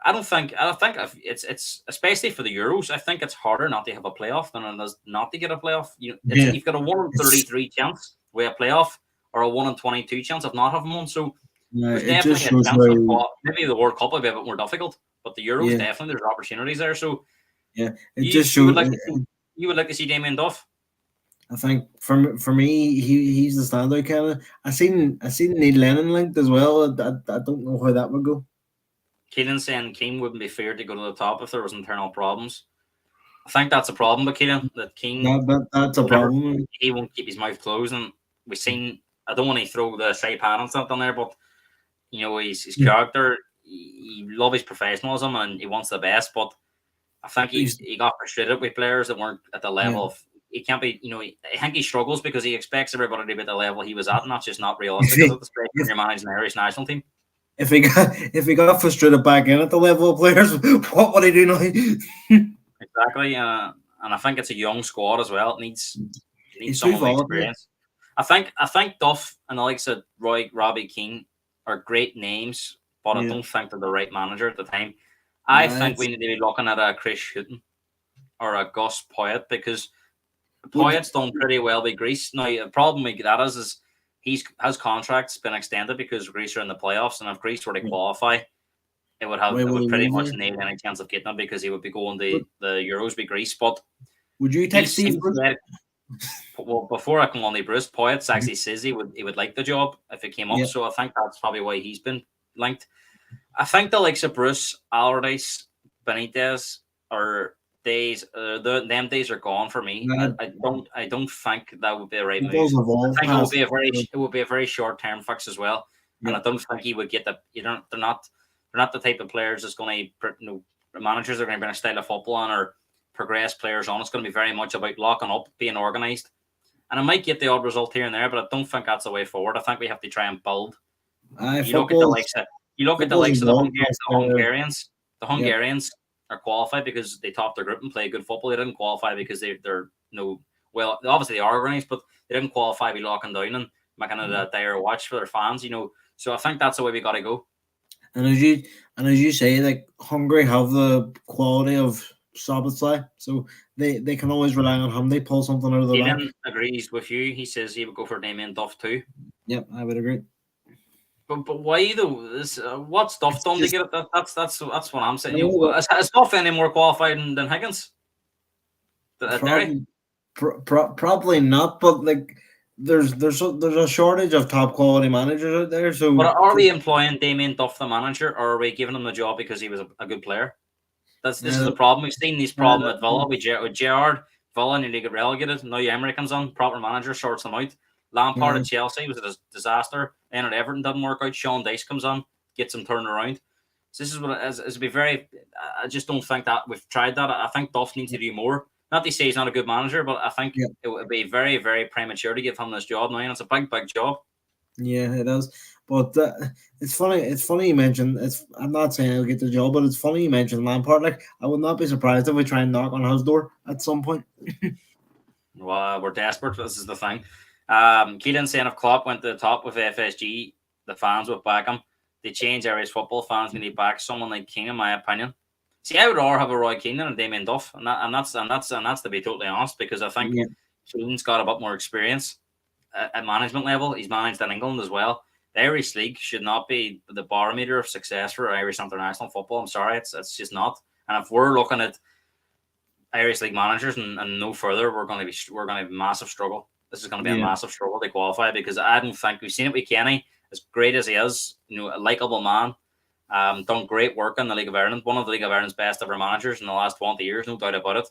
I think if it's especially for the Euros. I think it's harder not to have a playoff than it is not to get a playoff. yeah. You've got a 1 in 33 chance with a playoff, or a 1 in 22 chance of not having one. So there's It just definitely a shows chance how. of maybe the World Cup will be a bit more difficult, but the Euros Yeah, definitely there's opportunities there. So yeah. It you just you would shows. like to see Damien Duff. I think for me, he's the standout kind of. I seen Neil Lennon linked as well. I don't know how that would go. Keelan saying Keane wouldn't be feared to go to the top if there was internal problems. I think that's a problem with Keelan, that Keane, That's a whatever, problem. he won't keep his mouth closed. And we've seen, I don't want to throw the side pan and stuff on there, but his character, he loves his professionalism and he wants the best. But I think He's he got frustrated with players that weren't at the yeah. level of. He can't be, I think he struggles because he expects everybody to be at the level he was at, and that's just not realistic, is it? Especially when If you're managing the Irish national team. if he got frustrated back in at the level of players, what would he do now? Exactly, and I think it's a young squad as well. It needs He's too someone with volatile. experience. I think Duff and the likes of Robbie Keane are great names, but I Yeah, don't think they're the right manager at the time. I nah, think we it's need to be looking at a Chris Hughton or a Gus Poyet, because would Poyet's done pretty well with Greece. Now, the problem with that is his contract's been extended because Greece are in the playoffs, and if Greece were to qualify, why it would would he pretty leave much there? nail any chance of getting him because he would be going to But the Euros with Greece. But would you take he's Steve Bruce? said, well, before I come on to Bruce, Poyet actually says he would like the job if it came up. Yeah, So I think that's probably why he's been linked. I think the likes of Bruce, Allardyce, Benitez are days. Them days are gone for me. nah, I don't think that would be the right move. football's evolved I think past. it would be a very short term fix as well. And Yeah, I don't think he would get the. They're not the type of players that's going to. Managers are going to bring a style of football on or progress players on. It's going to be very much about locking up, being organised, and I might get the odd result here and there, but I don't think that's the way forward. I think we have to try and build. aye, You look at the likes football's of the evolved past. Hungarians. The Yeah, Hungarians are qualified because they topped their group and play good football. They didn't qualify because they're well, obviously they are organized, but they didn't qualify by locking down and making it a dire watch for their fans. So I think that's the way we got to go. and as you say, like Hungary have the quality of Szoboszlai, so they can always rely on him. They pull something out of the back. Aiden agrees with you. He says he would go for Damien Duff too. Yep, I would agree. But why though? What stuff It's done to just get it? That's what I'm saying. no, but Is Duff any more qualified than Higgins? Derry? probably probably not. But like, there's a shortage of top quality managers out there. But So are we employing Damien Duff the manager, or are we giving him the job because he was a good player? This is uh, the problem. We've seen this uh, problem at Villa with Gerrard. Villa nearly get relegated. Now Emery comes on, proper manager sorts them out. Lampard uh, at Chelsea was a disaster. Then at Everton didn't work out. Sean Dyche comes on, gets them turned around. So this is what it is. It's be very. I just don't think that we've tried that. I think Duff needs to do more. Not to say he's not a good manager, but I think yeah, it would be very, very premature to give him this job now, and it's a big, big job. yeah, it is. But it's funny. It's funny you mentioned. I'm not saying he'll get the job, but it's funny you mentioned Lampard. Like, I would not be surprised if we try and knock on his door at some point. Well, we're desperate. This is the thing. Keelan saying if Klopp went to the top with FSG, the fans would back him. they change Irish football fans. We need back someone like Keane, in my opinion. See, I would rather have a Roy Keane than a Damien Duff, and that's to be totally honest, because I think Yeah, Keane's got a bit more experience at management level. He's managed in England as well. The Irish League should not be the barometer of success for Irish international football. I'm sorry, it's just not. And if we're looking at Irish League managers and no further, we're going to have a massive struggle. This is going to be a yeah, massive struggle to qualify, because I don't think we've seen it with Kenny, as great as he is, a likable man, done great work in the League of Ireland, one of the League of Ireland's best ever managers in the last 20 years, no doubt about it.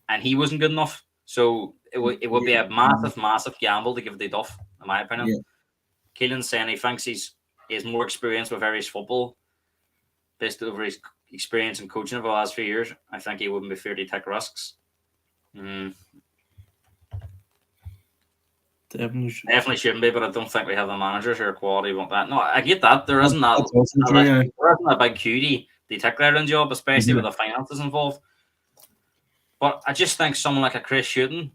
And he wasn't good enough. So it would be a massive gamble to give it to Duff, in my opinion. yeah. Keelan's saying he thinks he has more experience with Irish football based over his experience in coaching over the last few years. I think he wouldn't be feared to take risks. Definitely shouldn't be, but I don't think we have the managers or quality want that. No, I get that. There isn't that. There isn't a big cutie to take their own job, especially with the finances involved. But I just think someone like a Chris Shooten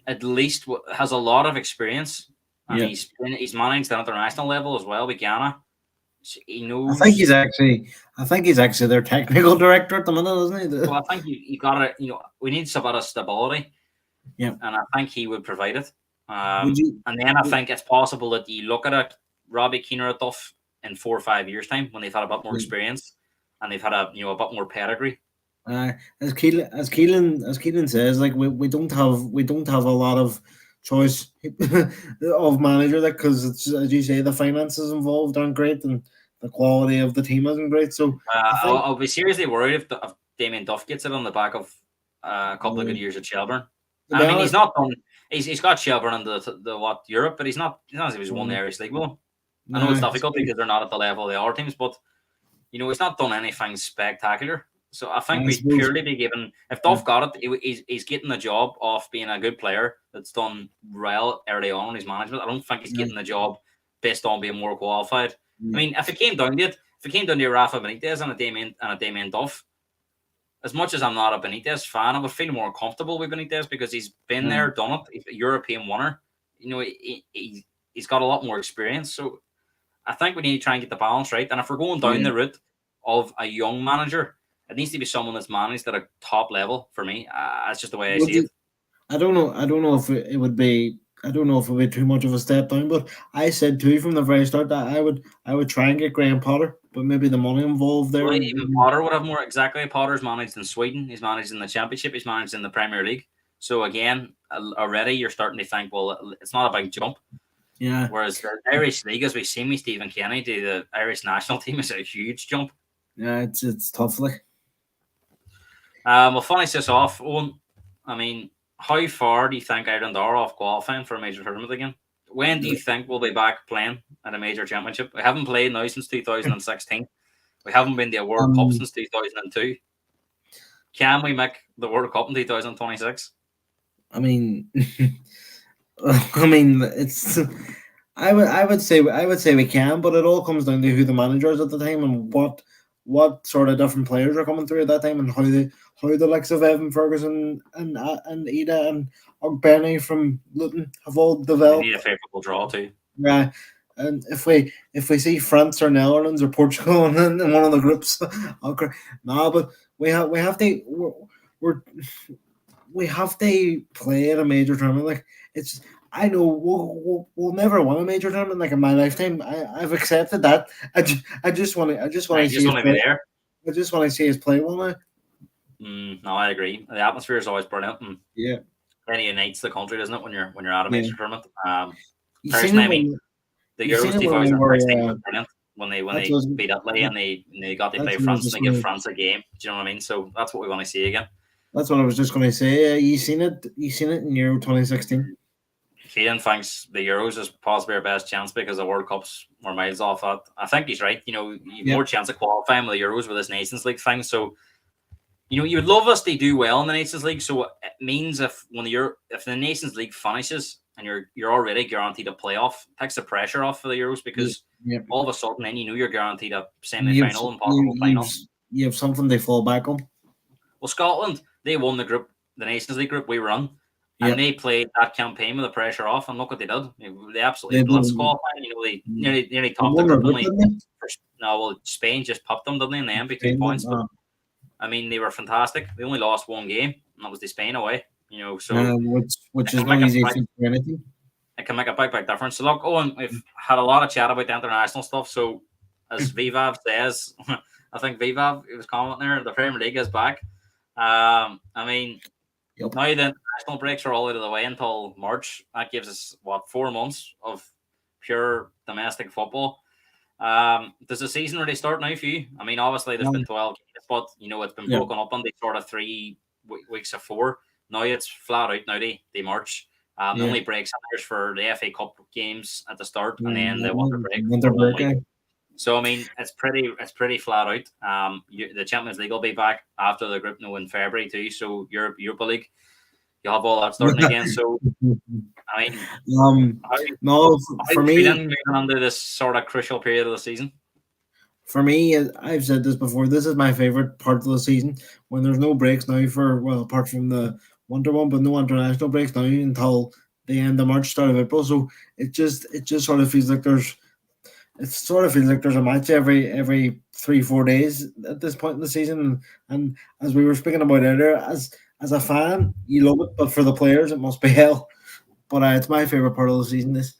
at least has a lot of experience, and he's managed at international level as well with Ghana. So he knows. I think he's actually their technical director at the minute, isn't he? Well, I think you got to, we need some bit of stability. Yeah, and I think he would provide it. And then I think it's possible that you look at it, Robbie Keane or Duff in 4 or 5 years' time, when they've had a bit more experience and they've had a bit more pedigree. As Keelan says, like we don't have a lot of choice of manager, like, because it's, as you say, the finances involved aren't great and the quality of the team isn't great. So I'll be seriously worried if Damien Duff gets it on the back of a couple of good years at Shelburne. And I mean, he's not done. He's got Shelburne in the Europe, but he's not as if he's won the Irish League with them. I know it's difficult because they're not at the level of the other teams, but he's not done anything spectacular. So I think we'd purely be given, if Duff got it, he's getting the job off being a good player that's done well early on in his management. I don't think he's getting the job based on being more qualified. I mean, if it came down to Rafa Benitez and a Damien Duff, as much as I'm not a Benitez fan, I would feel more comfortable with Benitez because he's been there, done it. He's a European winner. He's got a lot more experience. So I think we need to try and get the balance right. And if we're going down the route of a young manager, it needs to be someone that's managed at a top level for me. That's just the way I see it. I don't know if it would be. I don't know if it would be too much of a step down, but I said too from the very start that I would try and get Graham Potter, but maybe the money involved there. Well, even Potter would have more. Exactly. Potter's managed in Sweden. He's managed in the Championship. He's managed in the Premier League. So again, already you're starting to think, well, it's not a big jump. Yeah. Whereas the Irish League, as we've seen with Stephen Kenny, to the Irish national team, is a huge jump. Yeah, it's tough. Like. We'll finish this off, Owen. I mean, how far do you think Ireland are off qualifying for a major tournament again? When do you think we'll be back playing at a major championship? We haven't played now since 2016. We haven't been to a World Cup since 2002. Can we make the World Cup in 2026? I mean, it's. I would say we can, but it all comes down to who the manager is at the time and what sort of different players are coming through at that time and how the likes of Evan Ferguson and Ida and Benny from Luton have all developed. We need a favourable draw too. Yeah, and if we see France or Netherlands or Portugal in one of the groups, okay, no, but we have to play at a major tournament. Like it's. I know we'll never win a major tournament like in my lifetime. I've accepted that. I just want to see his play well now. No, I agree. The atmosphere is always brilliant. And yeah, it unites the country, doesn't it? When you're at a major tournament. Personally, I mean, the Euros 2016 was brilliant when they beat Italy and they got to play France and they give France a game. Do you know what I mean? So that's what we want to see again. That's what I was just going to say. You seen it in Euro 2016. Keane thinks the Euros is possibly our best chance because the World Cups were miles off that. I think he's right. You've more chance of qualifying with the Euros with this Nations League thing. So, you would love us to do well in the Nations League. So it means if the Nations League finishes and you're already guaranteed a playoff, it takes the pressure off for the Euros because all of a sudden then you're guaranteed a semi-final and possible final. You have something to fall back on. Well, Scotland, they won the Nations League group we were on. And Yep. they played that campaign with the pressure off, and look what they did. They absolutely They blitzed won. qualifying. They nearly They topped the won their group. group, Only didn't no, well, Spain just popped them, didn't they? In the end, by they? 2 points. But I mean, they were fantastic. They only lost one game, and that was the Spain away. So Which it is can no make a easy big, feat for anything. it can make a big difference. So look, Owen, we've had a lot of chat about the international stuff. So as Vivav says, I think Vivav, he was commenting there, the Premier League is back. I mean, Yep. now the international breaks are all out of the way until March. That gives us 4 months of pure domestic football. Does the season really start now for you? I mean, obviously there's been 12 games, but it's been Yeah. broken up on the sort of 3 weeks of 4. Now it's flat out now they March. The only breaks there's for the FA Cup games at the start, and then the winter break Winter for 1 break. week. So I mean, it's pretty flat out. The Champions League will be back after the group in February too. So Europa League, you'll have all that starting again. So I mean, No, how for you me, feeling moving under this sort of crucial period of the season? for me, I've said this before. This is my favorite part of the season when there's no breaks now apart from the winter one, but no international breaks now until the end of March, start of April. So it just sort of feels like there's a match every 3-4 days at this point in the season. And as we were speaking about earlier, as a fan, you love it, but for the players, it must be hell. But it's my favorite part of the season. This.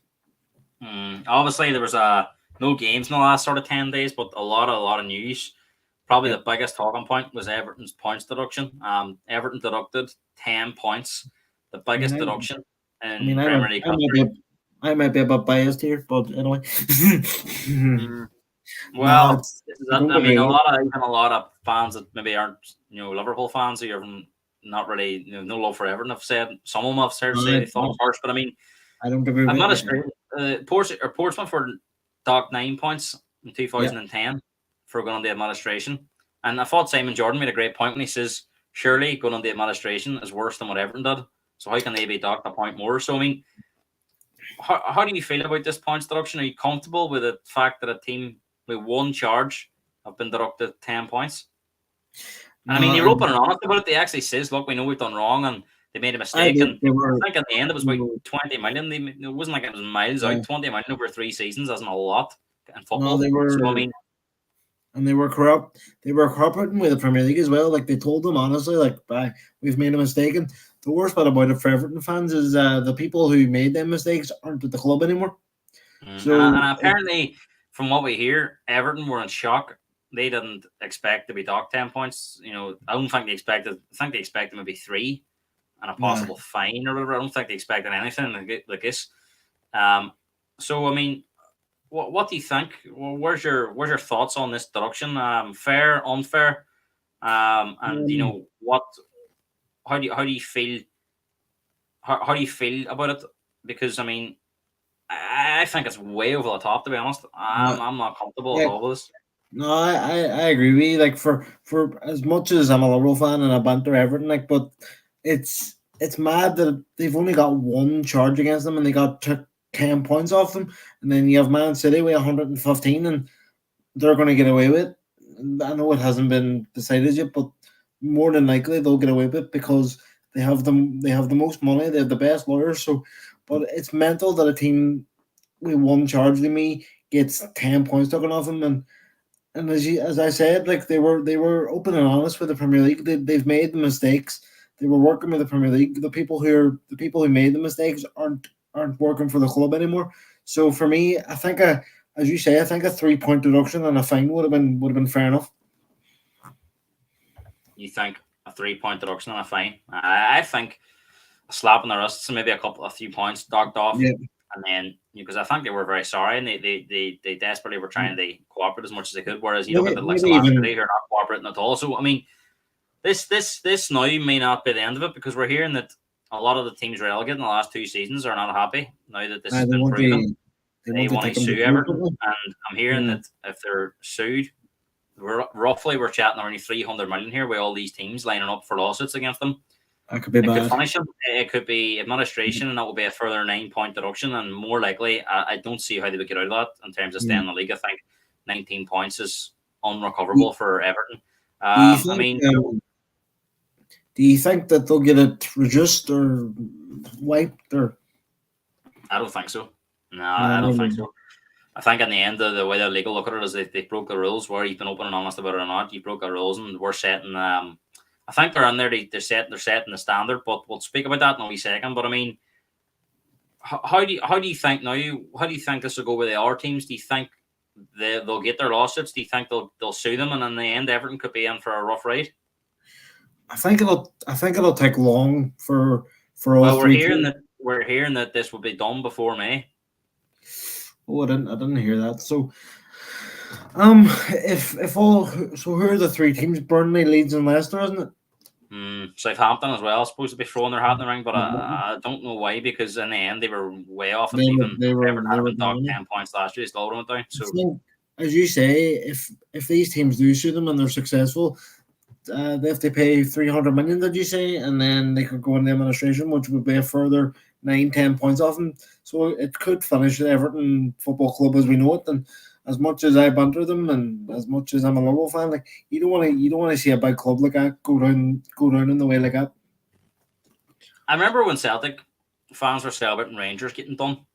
Obviously, there was no games in the last sort of 10 days, but a lot of news. Probably Yep. the biggest talking point was Everton's points deduction. Everton deducted 10 points, the biggest deduction I in mean, Premier League history. I might be a bit biased here, but anyway. No, Well, this is I it. don't I mean, agree with it. a lot of fans that maybe aren't Liverpool fans who are not really no love for Everton have said some of them have started to say they thought it harsh, but I mean. I don't agree with it. Administration, Portsmouth for docked 9 points in Yeah. 2010 for going on the administration. And I thought Simon Jordan made a great point when he says, surely going on the administration is worse than what Everton did. So how can they be docked a point more? So, I mean, how do you feel about this points deduction? Are you comfortable with the fact that a team with one charge have been deducted 10 points? And I mean, you're open and honest about it. They actually says, look, we know we've done wrong and they made a mistake. And I think at the end it was about 20 million. It wasn't like it was miles out. 20 million over 3 seasons isn't a lot in football. No, they were. So, I mean, and they were corrupt. They were cooperating with the Premier League as well. Like they told them honestly, like, we've made a mistake. And the worst part about it for Everton fans is the people who made them mistakes aren't with the club anymore. So and apparently, from what we hear, Everton were in shock. They didn't expect to be docked 10 points. I don't think they expected. I think they expected maybe 3 and a possible fine or whatever. I don't think they expected anything like this. So I mean, what do you think? Well, where's your thoughts on this deduction? Fair, unfair, and what? How do you feel? How do you feel about it? Because I mean, I think it's way over the top. To be honest, I'm not comfortable at all with this. No, I agree with you. Like for as much as I'm a Liverpool fan and I banter Everton, but it's mad that they've only got one charge against them and they took 10 points off them, and then you have Man City with 115 and they're going to get away with it. I know it hasn't been decided yet, but more than likely they'll get away with it because they have the most money, they have the best lawyers. So, but it's mental that a team with one charge to me gets 10 points taken off them, and as I said, like they were open and honest with the Premier League. They've made the mistakes. They were working with the Premier League. The people who made the mistakes aren't working for the club anymore. So for me, I think as you say, I think a 3-point deduction and a fine would have been fair enough. You think a 3-point deduction and a fine? I think a slap on the wrists and maybe a few points docked off. Yeah. And then, because I think they were very sorry and they desperately were trying to cooperate as much as they could. Whereas you look at the likes of last year, they're not cooperating at all. So I mean, this now may not be the end of it because we're hearing that a lot of the teams relegated in the last 2 seasons are not happy now that this has been proven. They want to sue Everton, and I'm hearing that if they're sued, we're chatting around 300 million here with all these teams lining up for lawsuits against them. That could be bad. It could punish them. It could be administration, and that will be a further 9-point deduction. And more likely, I don't see how they would get out of that in terms of staying in the league. I think 19 points is unrecoverable for Everton. I mean, Do you think that they'll get it reduced or wiped or? I don't think so. No, No, I don't think maybe. so. I think in the end, the way the legal look at it is they broke the rules. Where you've been open and honest about it or not, you broke the rules, and we're setting. I think they're in there. They're setting the standard, but we'll speak about that in a wee second. But I mean, how do you think now? How do you think this will go with the other teams? Do you think they'll get their lawsuits? Do you think they'll sue them, and in the end, Everton could be in for a rough ride? I think it'll take long for all Well, three teams. we're hearing that this will be done before May. Oh, I didn't hear that. So, if all, so who are the three teams? Burnley, Leeds, and Leicester, isn't it? Southampton as well, supposed to be throwing their hat in the ring, but Mhm. I don't know why, because in the end they were way off it. They were Even they if were Everton they had were been docked dominant. 10 points last year, they still went down. I So think, as you say, if these teams do sue them and they're successful, they have to pay 300 million. Did you say? And then they could go into administration, which would be a further 9-10 points off them. So it could finish the Everton Football Club as we know it. And as much as I banter them, and as much as I'm a Liverpool fan, like you don't want to see a big club like that go down in the way like that. I remember when Celtic fans were celebrating Rangers getting done,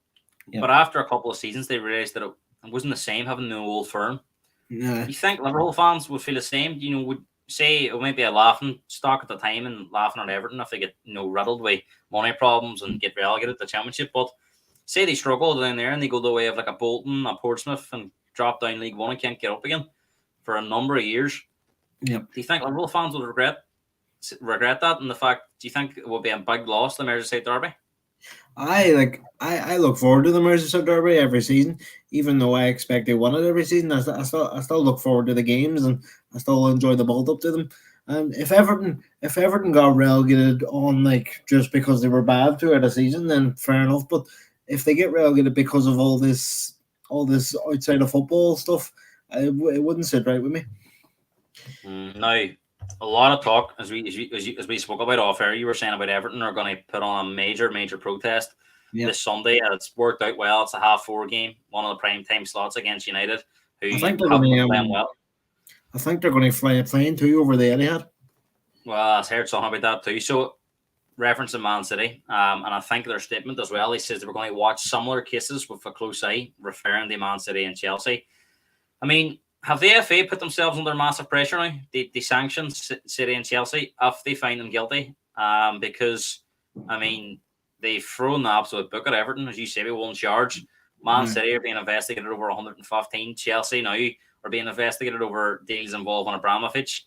Yeah. but after a couple of seasons they realised that it wasn't the same having no old firm. Yeah. You think Liverpool fans would feel the same? Would say it might be a laughing stock at the time and laughing at Everton if they get riddled with money problems and get relegated to the Championship. But say they struggle down there and they go the way of like a Bolton, a Portsmouth, and drop down League One and can't get up again for a number of years. Yep. Do you think Liverpool fans would regret that? And the fact, do you think it would be a big loss, the Merseyside derby? I look forward to the Merseyside derby every season, even though I expect they win it every season. I still look forward to the games, and I still enjoy the build up to them. And if Everton got relegated on like just because they were bad throughout the season, then fair enough. But if they get relegated because of all this outside of football stuff, it wouldn't sit right with me. Now, a lot of talk as we spoke about off air. You were saying about Everton are going to put on a major protest Yeah, this Sunday, and it's worked out well. It's a 4:30 game, one of the prime time slots against United, who I think they're haven't going been to playing well. I think they're going to fly a plane too over the Etihad. Well, I've heard something about that too. So, referencing Man City, and I think their statement as well, he says they were going to watch similar cases with a close eye, referring to Man City and Chelsea. I mean, have the FA put themselves under massive pressure now? They sanction City and Chelsea if they find them guilty, because I mean they've thrown the absolute book at Everton, as you say, we won't charge. Man Yeah. City are being investigated over 115. Chelsea now are being investigated over deals involving Abramovich.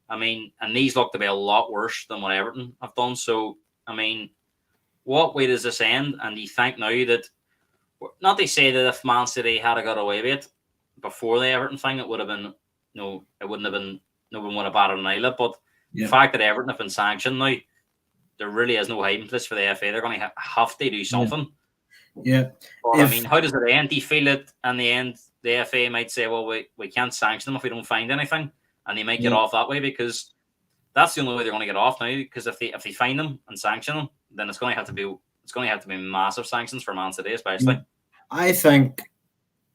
I mean, and these look to be a lot worse than what Everton have done. So, I mean, what way does this end? And do you think now that, not to say that if Man City had got away with it before the Everton thing, it would have been, it wouldn't have been, no one would have batted an eyelid. But the Yeah. fact that Everton have been sanctioned now, there really is no hiding place for the FA. They're going to have to do something. Yeah. But I If mean, how does it end? Do you feel that in the end, the FA might say, well, we can't sanction them if we don't find anything, and they might get Yeah. off that way, because that's the only way they're going to get off now. Because if they find them and sanction them, then it's going to have to be massive sanctions for Man City, especially. I think,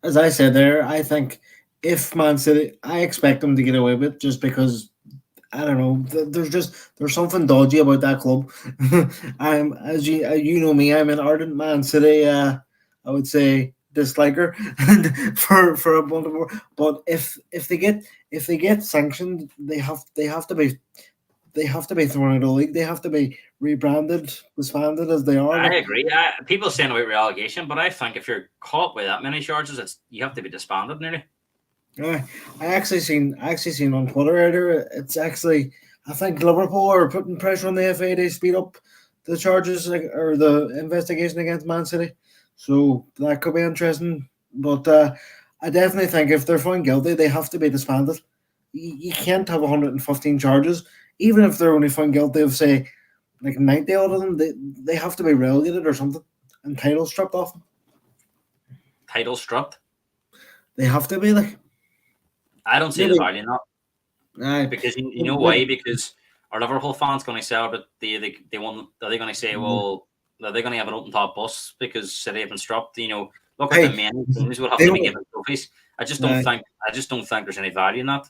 as I said there, I think if Man City, I expect them to get away with it just because I don't know. There's something dodgy about that club. I'm as you know me, I'm an ardent Man City. I would say disliker for a bunch of more. But if they get sanctioned, they have to be thrown out of the league. They have to be rebranded, disbanded as they are. I Like, agree. People saying about relegation, but I think if you're caught with that many charges, you have to be disbanded nearly. I actually seen on Twitter earlier. It's actually I think Liverpool are putting pressure on the FA to speed up the charges, like, or the investigation against Man City. So that could be interesting. But I definitely think if they're found guilty, they have to be disbanded. You can't have 115 charges, even if they're only found guilty of say like 90 out of them. They have to be relegated or something, and titles stripped off them. Title stripped. They have to be like I don't see the maybe. value in that. Aye. Because you know why? Because are Liverpool fans going to celebrate? They want? Are they going to say, well, are they going to have an open top bus because City have been stripped? Look at the Hey, main teams will have they to be don't. given trophies. I just don't Aye. think. I just don't think there's any value in that.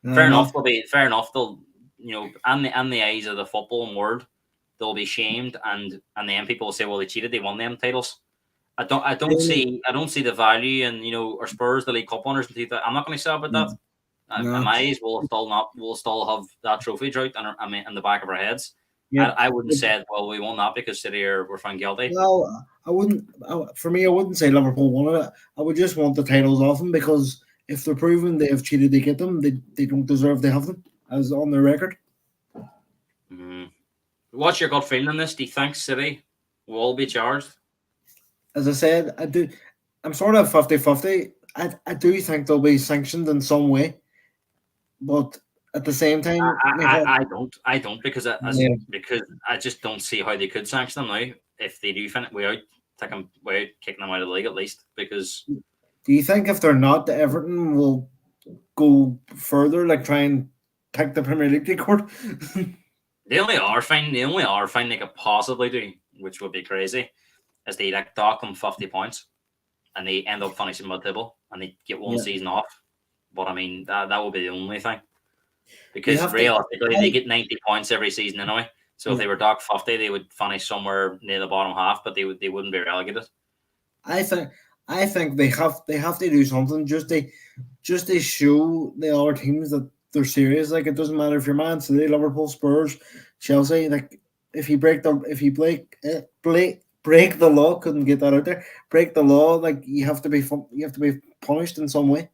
Aye, Fair no. enough. Fair enough. and the eyes of the football world, they'll be shamed, and then people will say, well, they cheated, they won them titles. I don't see the value in our Spurs, the League Cup winners, and things. I'm not going to say about that. No. My eyes will still have that trophy out in the back of our heads. Yeah. I wouldn't say, well, we won that because City were found guilty. Well, I wouldn't. For me, I wouldn't say Liverpool won it. I would just want the titles off them because if they're proven they have cheated to get them, they don't deserve to have them as on their record. Mm. What's your gut feeling on this? Do you think City will be charged? As I said, I do. I'm sort of 50-50. I do think they'll be sanctioned in some way, but at the same time, I don't because yeah. because I just don't see how they could sanction them now if they do finish without kicking them out of the league at least. Because Do you think if they're not, the Everton will go further, like try and pick the Premier League record? the only R fine they could possibly do, which would be crazy, is they dock them 50 points and they end up finishing mid-table and they get one season off. But I mean that would be the only thing. Because realistically, they get 90 points every season anyway. So if they were docked 50, they would finish somewhere near the bottom half, but they wouldn't be relegated. I think they have to do something just to show the other teams that they're serious. Like it doesn't matter if you're Man City, Liverpool, Spurs, Chelsea. Like if you break the law, couldn't get that out there. Break the law, like you have to be punished in some way.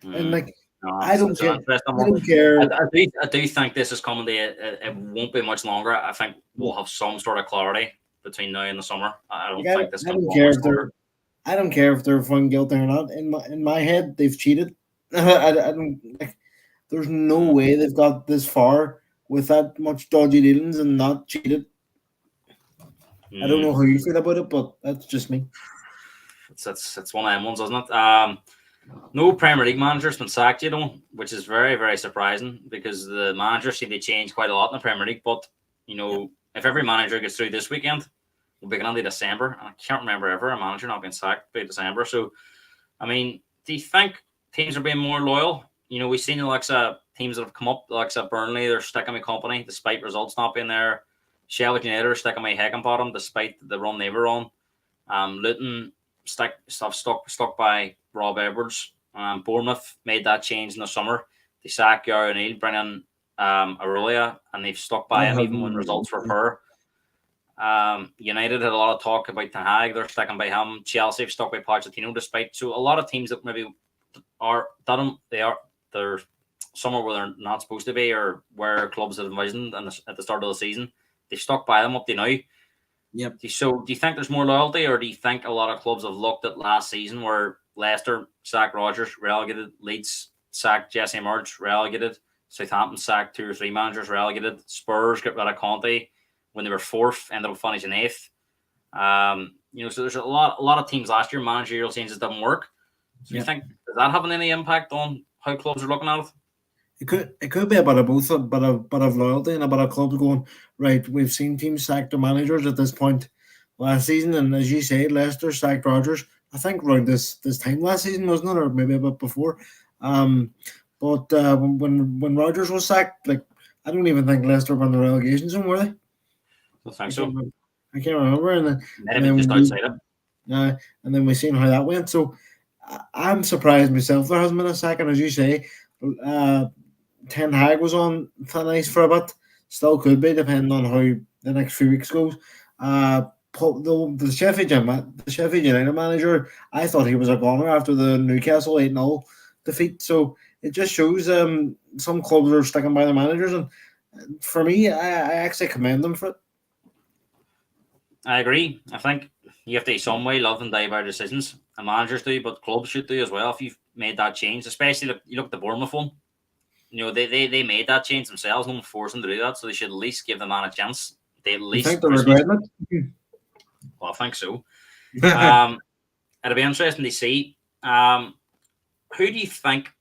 And like No, I don't care. I don't care. I do think this is coming to it won't be much longer. I think we'll have some sort of clarity between now and the summer. I don't think this. I don't care if they're found guilty or not. In my head, they've cheated. I don't like. There's no way they've got this far with that much dodgy dealings and not cheated. I don't know how you feel about it, but that's just me. It's one of them ones, isn't it? No Premier League manager's been sacked, which is very, very surprising because the managers seem to change quite a lot in the Premier League. But, if every manager gets through this weekend, we'll be getting into December. And I can't remember ever a manager not being sacked by December. So, I mean, do you think teams are being more loyal? We've seen the likes of teams that have come up, like Burnley, they're sticking with company despite results not being there. Sheffield United are sticking with Heckingbottom despite the run they were on. Luton stuck by Rob Edwards. Bournemouth made that change in the summer. They sacked Gary O'Neill, bring in Aurelia, and they've stuck by him even when results were poor. United had a lot of talk about Ten Hag. They're sticking by him. Chelsea have stuck by Pochettino despite. So a lot of teams that maybe they're somewhere where they're not supposed to be or where clubs have envisioned at the start of the season. They've stuck by them up to now. Yep. So do you think there's more loyalty, or do you think a lot of clubs have looked at last season where Leicester sacked Rodgers, relegated, Leeds sacked Jesse March, relegated, Southampton sacked 2 or 3 managers, relegated, Spurs got rid of Conte when they were 4th, ended up finishing 8th. So there's a lot of teams last year, managerial changes didn't work. So you think, is that having any impact on how clubs are looking at it? It could be about both, a bit of loyalty and a bit of clubs going, right, we've seen teams sack their managers at this point last season, and as you say, Leicester sacked Rodgers, I think around this time last season, wasn't it, or maybe a bit before. But when Rodgers was sacked, like I don't even think Leicester won the relegation zone, were they? I think so. I can't remember. And then just outside it. And then we seen how that went. So I'm surprised myself there hasn't been a sack, and as you say, Ten Hag was on thin ice for a bit. Still could be, depending on how the next few weeks goes. The Sheffield United manager, I thought he was a goner after the Newcastle 8-0 defeat. So it just shows some clubs are sticking by their managers, and for me, I actually commend them for it. I agree. I think you have to, some way, love and die by decisions. And managers do, but clubs should do as well if you've made that change. Especially, you look at the Bournemouth one. They made that change themselves. No one forced them to do that, so they should at least give the man a chance. They at least. You think they're regretting it? Well, I think so. It'll be interesting to see. Who do you think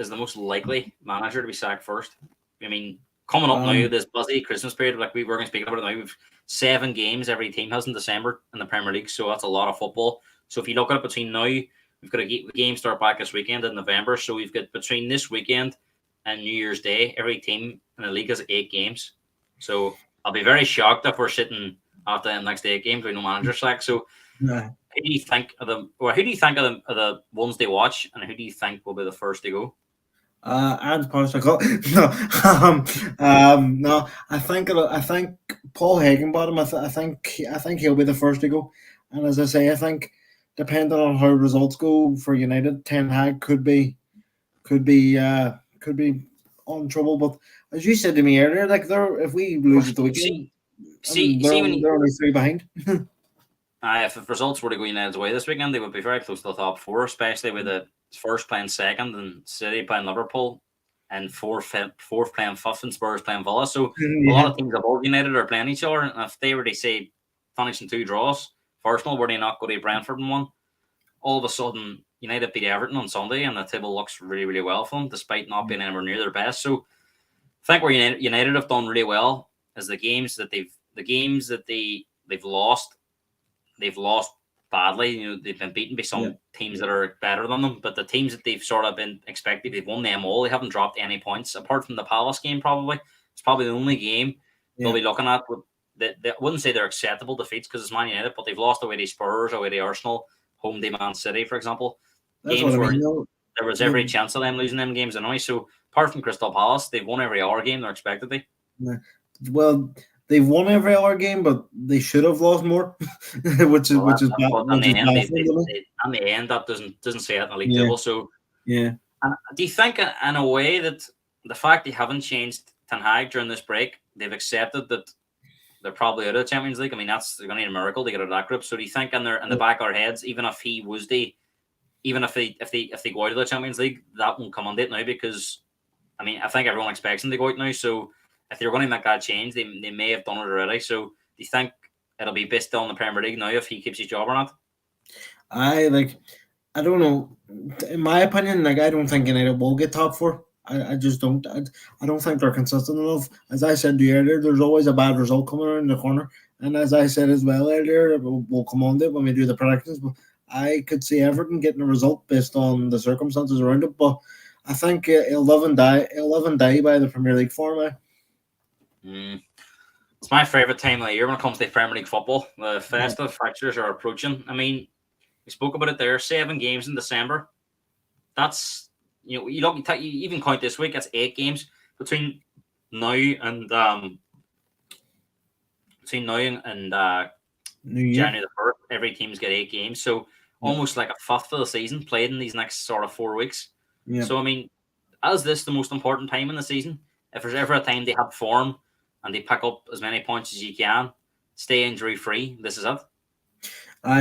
is the most likely manager to be sacked first? I mean, coming up now, this busy Christmas period, like we were going to speak about it now, we've 7 games every team has in December in the Premier League, so that's a lot of football. So if you look at it between now, we've got a game start back this weekend in November, so we've got between this weekend and New Year's Day, every team and the league has 8 games. So I'll be very shocked if we're sitting after the next 8 games with no manager sack. So Nah. who do you think of the ones they watch, and who do you think will be the first to go? And Postecoglou. No. I think Paul Higginbottom. I think he'll be the first to go. And as I say, I think depending on how results go for United, Ten Hag could be on trouble. But as you said to me earlier, like if we lose at the weekend, See when they're only 3 behind. if results were to go United's way this weekend, they would be very close to the top 4, especially with the first playing second and City playing Liverpool and fourth playing fifth and Spurs playing Villa. So a lot of teams above United are playing each other, and if they were to say finishing 2 draws, Arsenal were they not go to Brentford and one, all of a sudden United beat Everton on Sunday, and the table looks really, really well for them, despite not being anywhere near their best. So I think where United have done really well is the games that they've lost. They've lost badly. They've been beaten by some teams that are better than them, but the teams that they've sort of been expected, they've won them all. They haven't dropped any points apart from the Palace game. It's probably the only game they'll be looking at. I wouldn't say they're acceptable defeats because it's Man United, but they've lost away to Spurs, away to Arsenal, home to Man City, for example. That's games what I mean. where there was every chance of them losing them games anyway. So apart from Crystal Palace, they've won every other game they're expected to. Well, they've won every other game, but they should have lost more, which is bad. In the end, that doesn't say it in the league table. So And do you think, in a way, that the fact they haven't changed Ten Hag during this break, they've accepted that they're probably out of the Champions League? I mean, they're going to need a miracle to get out of that group. So do you think in the back of our heads, even if they go out of the Champions League, that won't come on it now? Because I mean, I think everyone expects them to go out now. So if they're going to make that change, they may have done it already. So do you think it'll be based on the Premier League now if he keeps his job or not? I don't know. In my opinion, I don't think United will get top 4. I just don't. I don't think they're consistent enough. As I said to you earlier, there's always a bad result coming around the corner. And as I said as well earlier, we'll come on to it when we do the predictions. But I could see Everton getting a result based on the circumstances around it. But I think it'll live and die by the Premier League format. It's my favourite time of the year when it comes to Premier League football. The festive fixtures are approaching. I mean, we spoke about it there. 7 games in December. That's you even count this week. That's 8 games between now and January the 1st. Every team's got 8 games, so almost like a fifth of the season played in these next sort of 4 weeks. So I mean, is this the most important time in the season? If there's ever a time they have form and they pick up as many points as you can, stay injury free, this is it.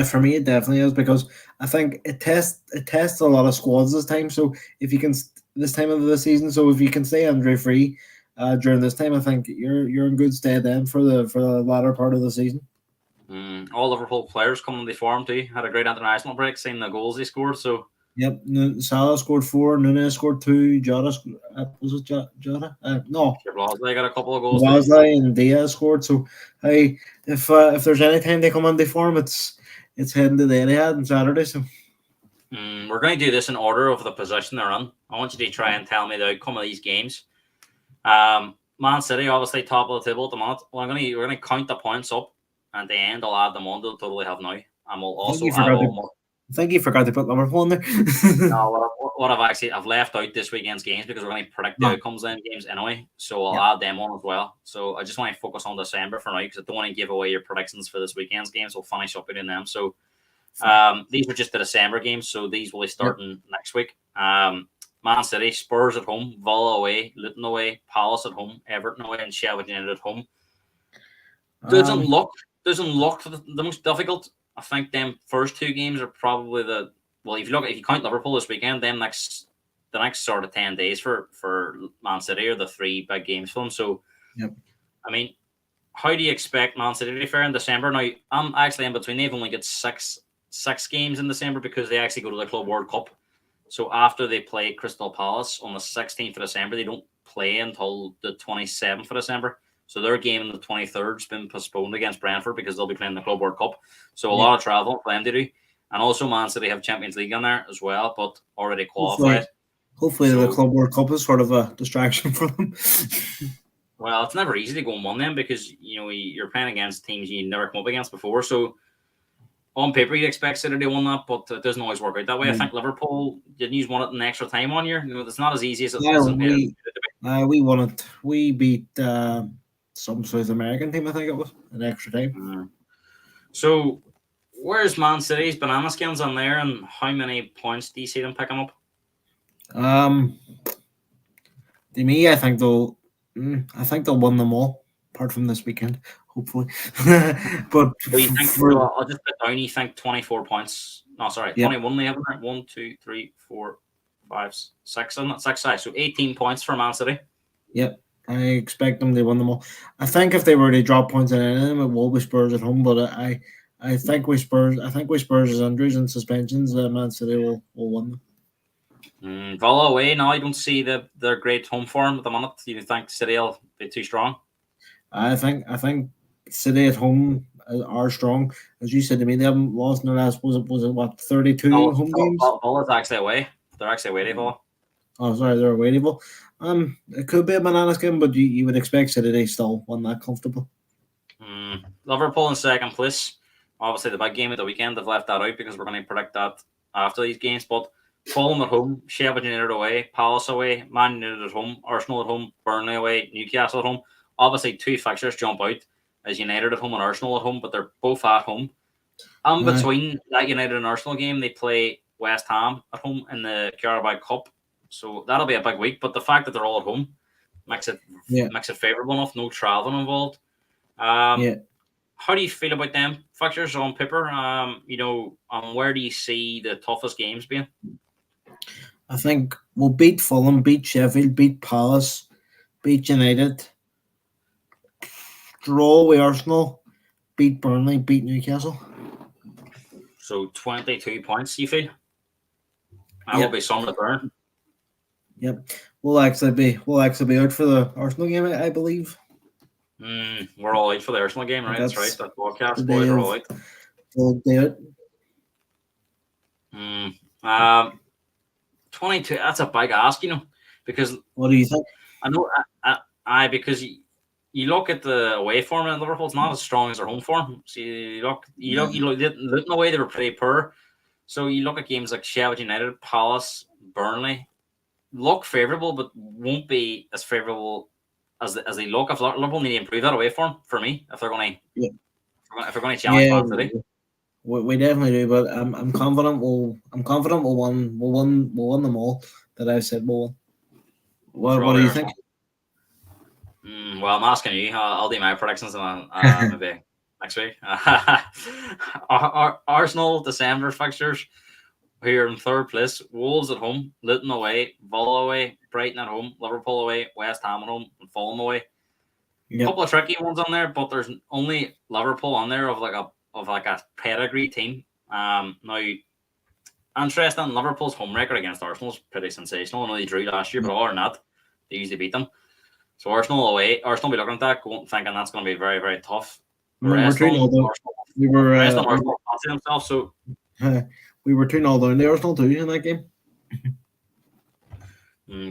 For me, it definitely is, because I think it tests a lot of squads this time. So if you can this time of the season, so if you can stay injury free during this time, I think you're in good stead then for the latter part of the season. All Liverpool players coming to form too. Had a great international break, seeing the goals they scored. So yep, Salah scored 4, Nunes scored 2, Jota was it Jota? No, Bosley got a couple of goals. Bosley and Diaz scored. So hey, if there's any time they come on the form, it's heading to the Etihad on Saturday. So we're going to do this in order of the position they're in. I want you to try and tell me the outcome of these games. Man City obviously top of the table at the moment. Well, we're going to count the points up, and at the end I'll add them on to the total they have now, and we'll also add all more. I think you forgot to put Liverpool in there. No, what I've left out this weekend's games because we're going to predict the outcomes of them games anyway. So I'll add them on as well. So I just want to focus on December for now because I don't want to give away your predictions for this weekend's games. We'll finish up in them. So these were just the December games. So these will be starting next week. Man City, Spurs at home, Villa away, Luton away, Palace at home, Everton away, and Sheffield United at home. Doesn't look the most difficult. I think them first 2 games are probably if you count Liverpool this weekend, the next sort of 10 days for Man City are the 3 big games for them. So, I mean, how do you expect Man City to fare in December? Now, I'm actually in between. They've only got six games in December because they actually go to the Club World Cup. So after they play Crystal Palace on the 16th of December, they don't play until the 27th of December. So their game on the 23rd has been postponed against Brentford because they'll be playing the Club World Cup. So a lot of travel for them to do. And also Man City have Champions League in there as well, but already qualified. Hopefully the Club World Cup is sort of a distraction for them. Well, it's never easy to go and win them because you're playing against teams you never come up against before. So on paper, you'd expect City to win that, but it doesn't always work out that way. I Yeah, think Liverpool didn't use one at an extra time on you. It's not as easy as it yeah, as it made it to be. we won it. We beat some South American team, I think it was, an extra time. Mm. So where's Man City's banana skins on there, and how many points do you see them picking up? Um, to me, I think they'll win them all, apart from this weekend, hopefully. But So you think? for So I'll just put down. You think 24 points? No, sorry, yep, 21. They have there. 1, 2, 3, 4, 5, 6. I'm not 6. Sorry, so 18 points for Man City. yep. I expect them to win them all. I think if they were to drop points in any of them, it will be Spurs at home. But I think we Spurs. I think we Spurs' injuries and suspensions. Man City will win them. Villa away. Now I don't see their great home form at the minute. You think City will be too strong? I think City at home are strong. As you said to me, they haven't lost in the last was it what 32 No, home games? Villa's actually away. They're actually away to Villa. Oh, sorry, they're awaitable. It could be a banana skin, but you would expect City to still win that comfortable. Liverpool in second place. Obviously, the big game at the weekend. They've left that out because we're going to predict that after these games. But Fulham at home, Sheffield United away, Palace away, Man United at home, Arsenal at home, Burnley away, Newcastle at home. Obviously, two fixtures jump out as United at home and Arsenal at home, but they're both at home. And Aye. between that United and Arsenal game, they play West Ham at home in the Carabao Cup. So that'll be a big week. But the fact that they're all at home makes it Yeah, favourable enough. No travelling involved. Um, yeah. how do you feel about them fixtures on paper? Where do you see the toughest games being? I think we'll beat Fulham, beat Sheffield, beat Palace, beat United, draw with Arsenal, beat Burnley, beat Newcastle. So 22 points, you feel? That will Yep, be some to burn. yep. We'll actually be out for the Arsenal game, I believe. We're all out for the Arsenal game, I think right? That's right. that's That the podcast boys day are of all out. we'll do it. Mm, um, 22. That's a big ask, because What do you think? I know because you look at the away form in Liverpool, it's not as strong as their home form. So looking away, they were pretty poor. So you look at games like Sheffield United, Palace, Burnley, look favourable, but won't be as favourable as they look. If Liverpool need to improve that away form for me, if they're going to Yeah, if they're going to challenge yeah, Man City. we definitely do. But I'm confident we'll win them all that I said we'll win. What do Probably you think? Arsenal. Well, I'm asking you. I'll do my predictions on maybe next week. Arsenal December fixtures. Here in third place, Wolves at home, Luton away, Villa away, Brighton at home, Liverpool away, West Ham at home, and Fulham away. Yep. Couple of tricky ones on there, but there's only Liverpool on there of like a pedigree team. Now interesting, Liverpool's home record against Arsenal is pretty sensational. I know they drew last year, but other than that, they usually beat them. So Arsenal away, Arsenal will be looking at that, thinking that's going to be very, very tough. The We're rest 2 of them, 0 down. Arsenal, We were the rest of them, Arsenal fancy themselves. So we were 2-0 down to Arsenal too in that game.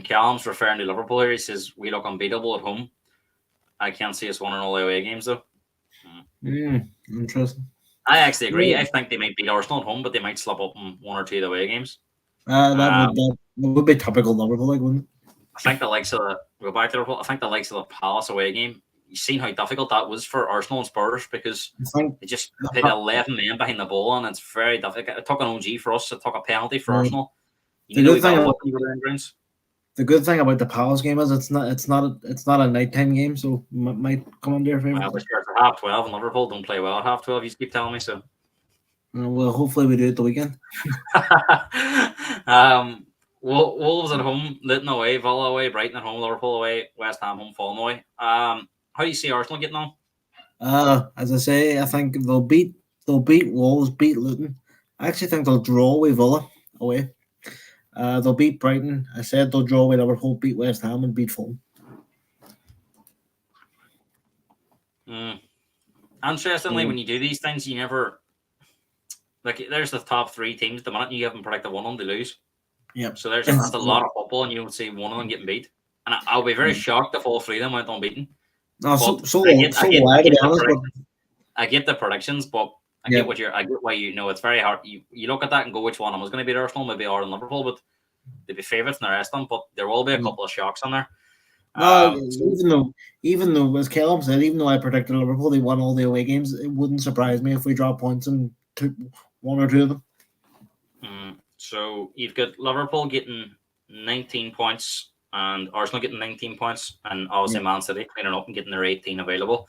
Callum's referring to Liverpool here. He says we look unbeatable at home. I can't see us winning all the away games though. Interesting. I actually agree. Yeah. I think they might beat Arsenal at home, but they might slip up in one or two of the away games. That would be typical Liverpool, like, wouldn't it? I think the likes of go back to Liverpool. I think the likes of the Palace away game. You've seen how difficult that was for Arsenal and Spurs because I think they just put 11 men behind the ball, and it's very difficult. It took an OG for us. It took a penalty for Arsenal. the You know good we've got thing to about look in the grounds. the good thing about the Palace game is it's not a nighttime game, so might come under your favor. Well, we're scared for half 12, and Liverpool don't play well at half 12. You keep telling me so. Well, hopefully we do it the weekend. Wolves at home, Luton away, Villa away, Brighton at home, Liverpool away, West Ham home, Fulham away. How do you see Arsenal getting on? As I say, I think they'll beat Wolves, beat Luton. I actually think they'll draw with Villa away. They'll beat Brighton. I said they'll draw with Liverpool, beat West Ham, and beat Fulham. Interestingly, when you do these things, you never there's the top three teams. The minute you haven't predicted one of them, they lose. Yep. So that's a lot of football, and you don't see one of them getting beat. And I'll be very shocked if all three of them went unbeaten. No, But so I get, I get, will I I, to get be the honest. But predictions. I get the predictions, but I yeah, get why it's very hard. You look at that and go, which one of them is going to beat Arsenal, maybe Arsenal, Liverpool, but they'd be favourites in the rest of them. But there will be a yeah. couple of shocks in there. No, So even though, as Caleb said, even though I predicted Liverpool, they won all the away games. It wouldn't surprise me if we drop points in one or two of them. So you've got Liverpool getting 19 points and Arsenal getting 19 points, and obviously Man City cleaning up and getting their 18 available.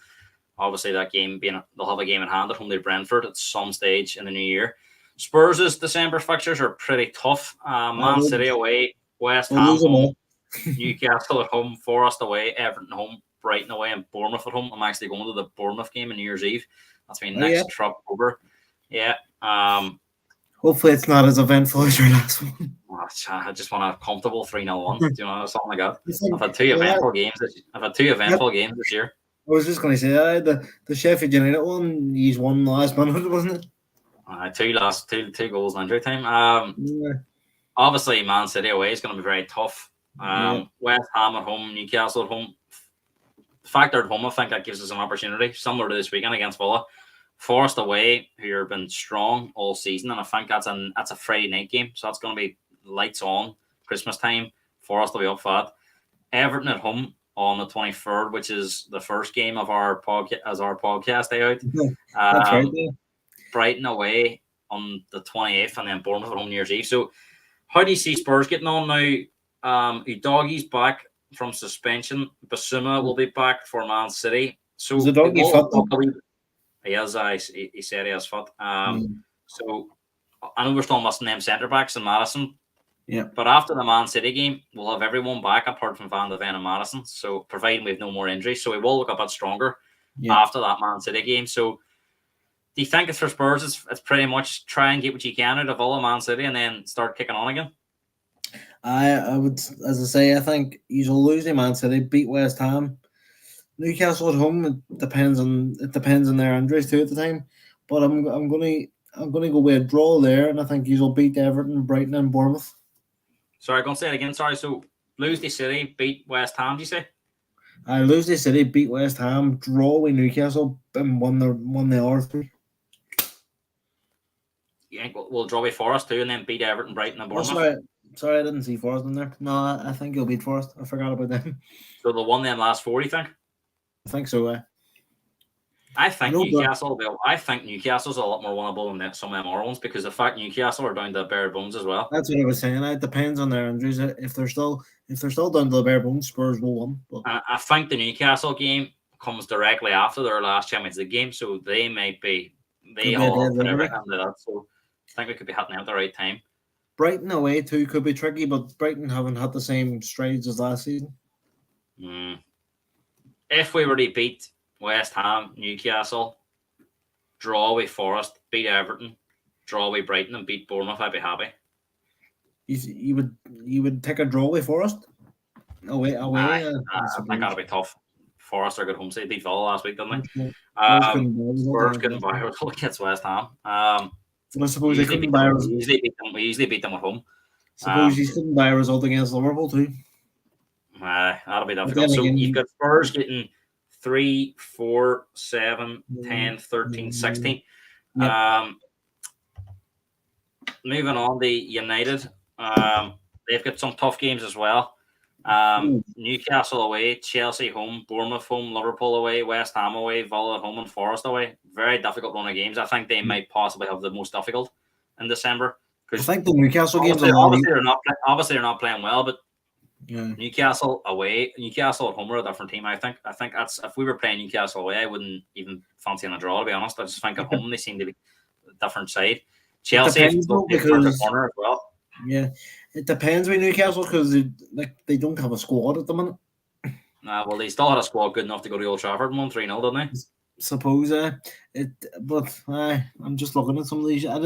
Obviously, that game they'll have a game in hand at home to Brentford at some stage in the new year. Spurs' December fixtures are pretty tough. Man City away, West We'll Ham lose them home, all. Newcastle at home, Forest away, Everton home, Brighton away, and Bournemouth at home. I'm actually going to the Bournemouth game on New Year's Eve. That's my next Yeah. trip over. Yeah. Hopefully, it's not as eventful as your last one. I just want a comfortable 3-0 one. Do you know, something like that? Listen, I've had two eventful games. I've had two eventful games this year. I was just going to say the Sheffield United one. He's won the last minute, wasn't it? Two goals in injury time. Yeah. Obviously, Man City away is going to be very tough. West Ham at home, Newcastle at home. The fact they're at home, I think that gives us an opportunity, similar to this weekend against Villa. Forest away, who have been strong all season, and I think that's a Friday night game, so that's going to be lights on Christmas time. Forest will be up for that. Everton at home on the 23rd, which is the first game of our podcast day out. That's right. Yeah. Brighton away on the 28th, and then Bournemouth at home New Year's Eve. So, how do you see Spurs getting on now? Udogie's back from suspension. Basuma will be back for Man City. So, Is the doggy fit though? He has. He said he has fit. So, I know we're still missing them centre backs and Madison. Yeah. But after the Man City game, we'll have everyone back apart from Van de Ven and Madison. So, providing we have no more injuries, so we will look a bit stronger after that Man City game. So, do you think it's for Spurs? It's pretty much try and get what you can out of all of Man City and then start kicking on again? I would, as I say, I think you'll lose to Man City, beat West Ham, Newcastle at home. It depends on their injuries too at the time. But I'm gonna go with a draw there, and I think you'll beat Everton, Brighton, and Bournemouth. Sorry, I'm gonna say it again. Sorry. So lose to City, beat West Ham. Do you say? I lose to City, beat West Ham, draw with Newcastle, and won the other three. You think we'll draw with Forest too, and then beat Everton, Brighton, and Bournemouth? Sorry, I didn't see Forest in there. No, I think you'll beat Forest. I forgot about them. So they'll won them last four, you think? I think so. I think Newcastle. I think Newcastle's a lot more winnable than some of them other ones because the fact Newcastle are down to bare bones as well. That's what I was saying. It depends on their injuries. If they're still down to the bare bones, Spurs will win. But I think the Newcastle game comes directly after their last Champions League game, so they might be all put everything into that. So I think we could be hitting out at the right time. Brighton away too could be tricky, but Brighton haven't had the same strides as last season. If we were to beat West Ham, Newcastle, draw with Forest, beat Everton, draw with Brighton, and beat Bournemouth, I'd be happy. You would take a draw with Forest away. I think that'll be tough. Forest are good home side. Beat Villa last week, didn't they? Spurs couldn't buy a result against West Ham. But I suppose they couldn't buy a result. We usually beat them at home. Suppose you couldn't buy a result against Liverpool too. That'll be difficult. So you've got Spurs getting 3, 4, 7, 10, 13, 16. Yep. Moving on to United. They've got some tough games as well. Newcastle away, Chelsea home, Bournemouth home, Liverpool away, West Ham away, Villa at home, and Forest away. Very difficult run of games. I think they might possibly have the most difficult in December. I think the Newcastle games obviously they're not playing well, but Newcastle away, Newcastle at home are a different team. I think that's if we were playing Newcastle away, I wouldn't even fancy a draw, to be honest. I just think at home they seem to be a different side. Chelsea because corner as well. Yeah, it depends with Newcastle because they don't have a squad at the minute. Well, they still had a squad good enough to go to Old Trafford and won 3-0, didn't they? Suppose but I'm just looking at some of these. I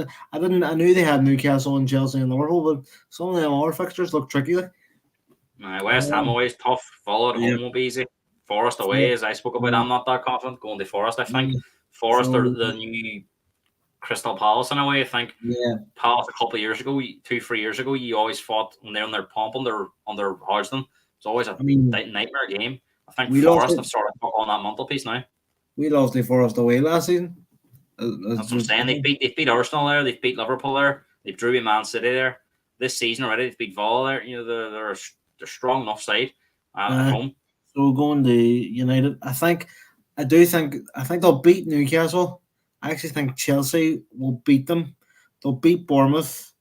knew they had Newcastle and Chelsea and Liverpool, but some of them other fixtures look tricky. West Ham away is tough. Villa at home won't be easy. Forest away, as I spoke about, I'm not that confident going to Forest. I think Forest are the new Crystal Palace in a way. I think Palace a couple of years ago, 2-3 years ago, you always fought when they're on their pomp under Hodgson. It's always a I mean, nightmare game. I think we lost Forest it. have sort of took on that mantelpiece now. We lost the Forest away last season. That's what I'm saying. They've beat Arsenal there. They've beat Liverpool there. They've drew with Man City there. This season already, they've beat Villa there. They're a strong enough side at Uh, home. so going to United, I think they'll beat Newcastle. I actually think Chelsea will beat them. They'll beat Bournemouth.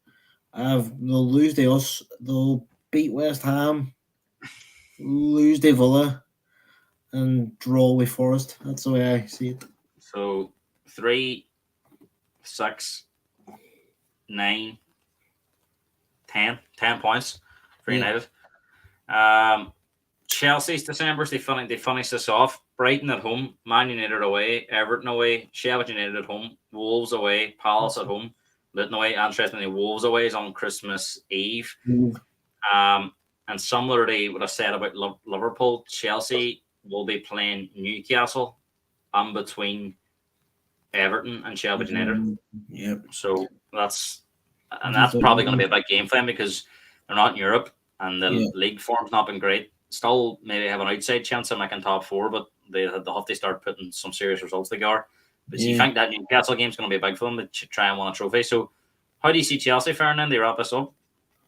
They'll lose to us. They'll beat West Ham. Lose to Villa and draw with Forest. That's the way I see it. So 3, 6, 9, 10. 10 points for Yeah. United. Chelsea's December's they finish this off. Brighton at home, Man United away, Everton away, Sheffield United at home, Wolves away, Palace at home, Luton away. Interestingly, Wolves away is on Christmas Eve. And similarly, what I said about Liverpool, Chelsea will be playing Newcastle in between Everton and Sheffield United. Yep. So that's probably going to be a big game for them because they're not in Europe and the league form's not been great. Still, maybe have an outside chance of making top 4, but they'll have to start putting some serious results together. But you think that Newcastle game's going to be big for them to try and win a trophy. So, how do you see Chelsea faring then? They wrap this up.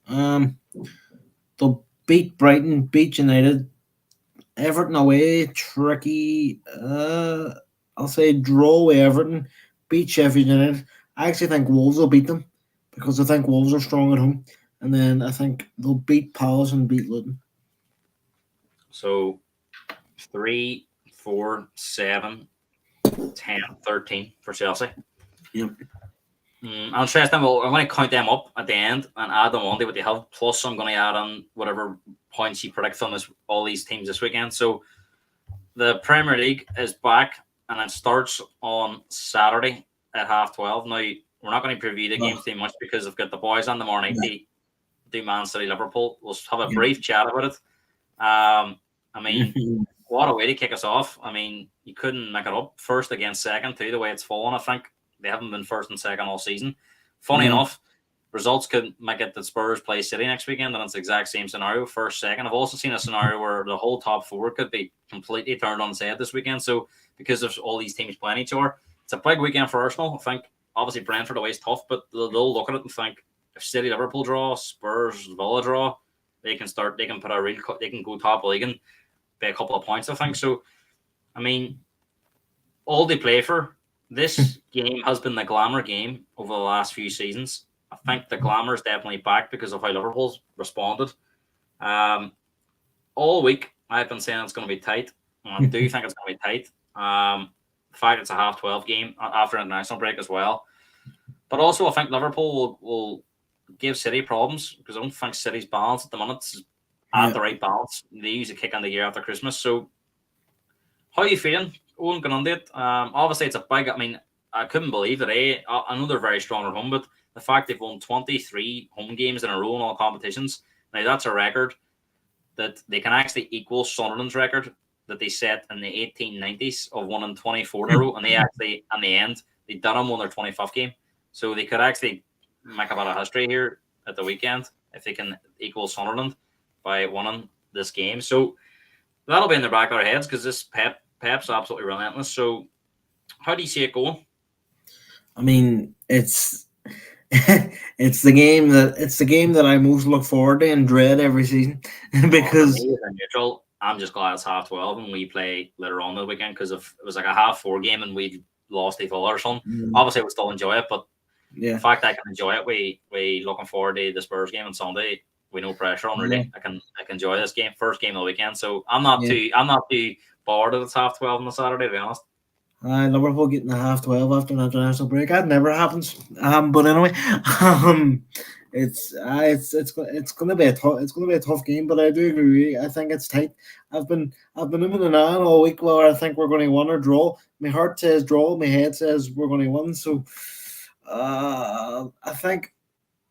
They'll beat Brighton, beat United, Everton away, tricky. I'll say draw with Everton, beat Sheffield United. I actually think Wolves will beat them because I think Wolves are strong at home, and then I think they'll beat Palace and beat Luton. So 3, 4, 7, 10, 13 for Chelsea. Yep. I'm interested. I'm going to count them up at the end and add them on to what they have. Plus, I'm going to add on whatever points you predict on all these teams this weekend. So the Premier League is back and it starts on Saturday at 12:30. Now, we're not going to preview the games too much because I've got the boys on tomorrow night. They do Man City Liverpool. We'll have a brief chat about it. I mean, what a way to kick us off. I mean, you couldn't make it up. First against second, too, the way it's fallen. I think they haven't been first and second all season. Funny enough, results could make it that Spurs play City next weekend, and it's the exact same scenario, first, second. I've also seen a scenario where the whole top 4 could be completely turned on its head this weekend. So, because of all these teams playing each other, it's a big weekend for Arsenal. I think, obviously, Brentford away is tough, but they'll look at it and think, if City, Liverpool draw, Spurs, Villa draw, they can go top league and by a couple of points, I think. So, I mean, all they play for, this game has been the glamour game over the last few seasons. I think the glamour is definitely back because of how Liverpool's responded. All week, I've been saying it's going to be tight, and I do think it's going to be tight. The fact it's a 12:30 game after an international break as well. But also, I think Liverpool will give City problems because I don't think City's balance at the minute is at the right balance. They usually kick on the year after Christmas. So, how are you feeling, Owen, going on to it? Obviously, it's a big. I mean, I couldn't believe that. I know they're very strong at home, but the fact they've won 23 home games in a row in all competitions, now that's a record that they can actually equal Sunderland's record that they set in the 1890s of winning 24 in a row, and they actually, in the end, they done them won their 25th game. So they could actually make a bit of history here at the weekend if they can equal Sunderland by winning this game. So that'll be in the back of our heads because this Pep's absolutely relentless. So how do you see it going? I mean, it's it's the game that I most look forward to and dread every season because neutral. I'm just glad it's 12:30 and we play later on the weekend because if it was like a 4:30 game and we lost a Villa or something, obviously I would still enjoy it. But the fact I can enjoy it, we looking forward to the Spurs game on Sunday. We no pressure on really. I can enjoy this game, first game of the weekend. So I'm not too bored of it's 12:30 on the Saturday, to be honest. Liverpool getting a 12:30 after an international break. That never happens. But anyway, it's gonna be a tough game. But I do agree. I think it's tight. I've been moving and on all week where I think we're going to win or draw. My heart says draw. My head says we're going to win. So, I think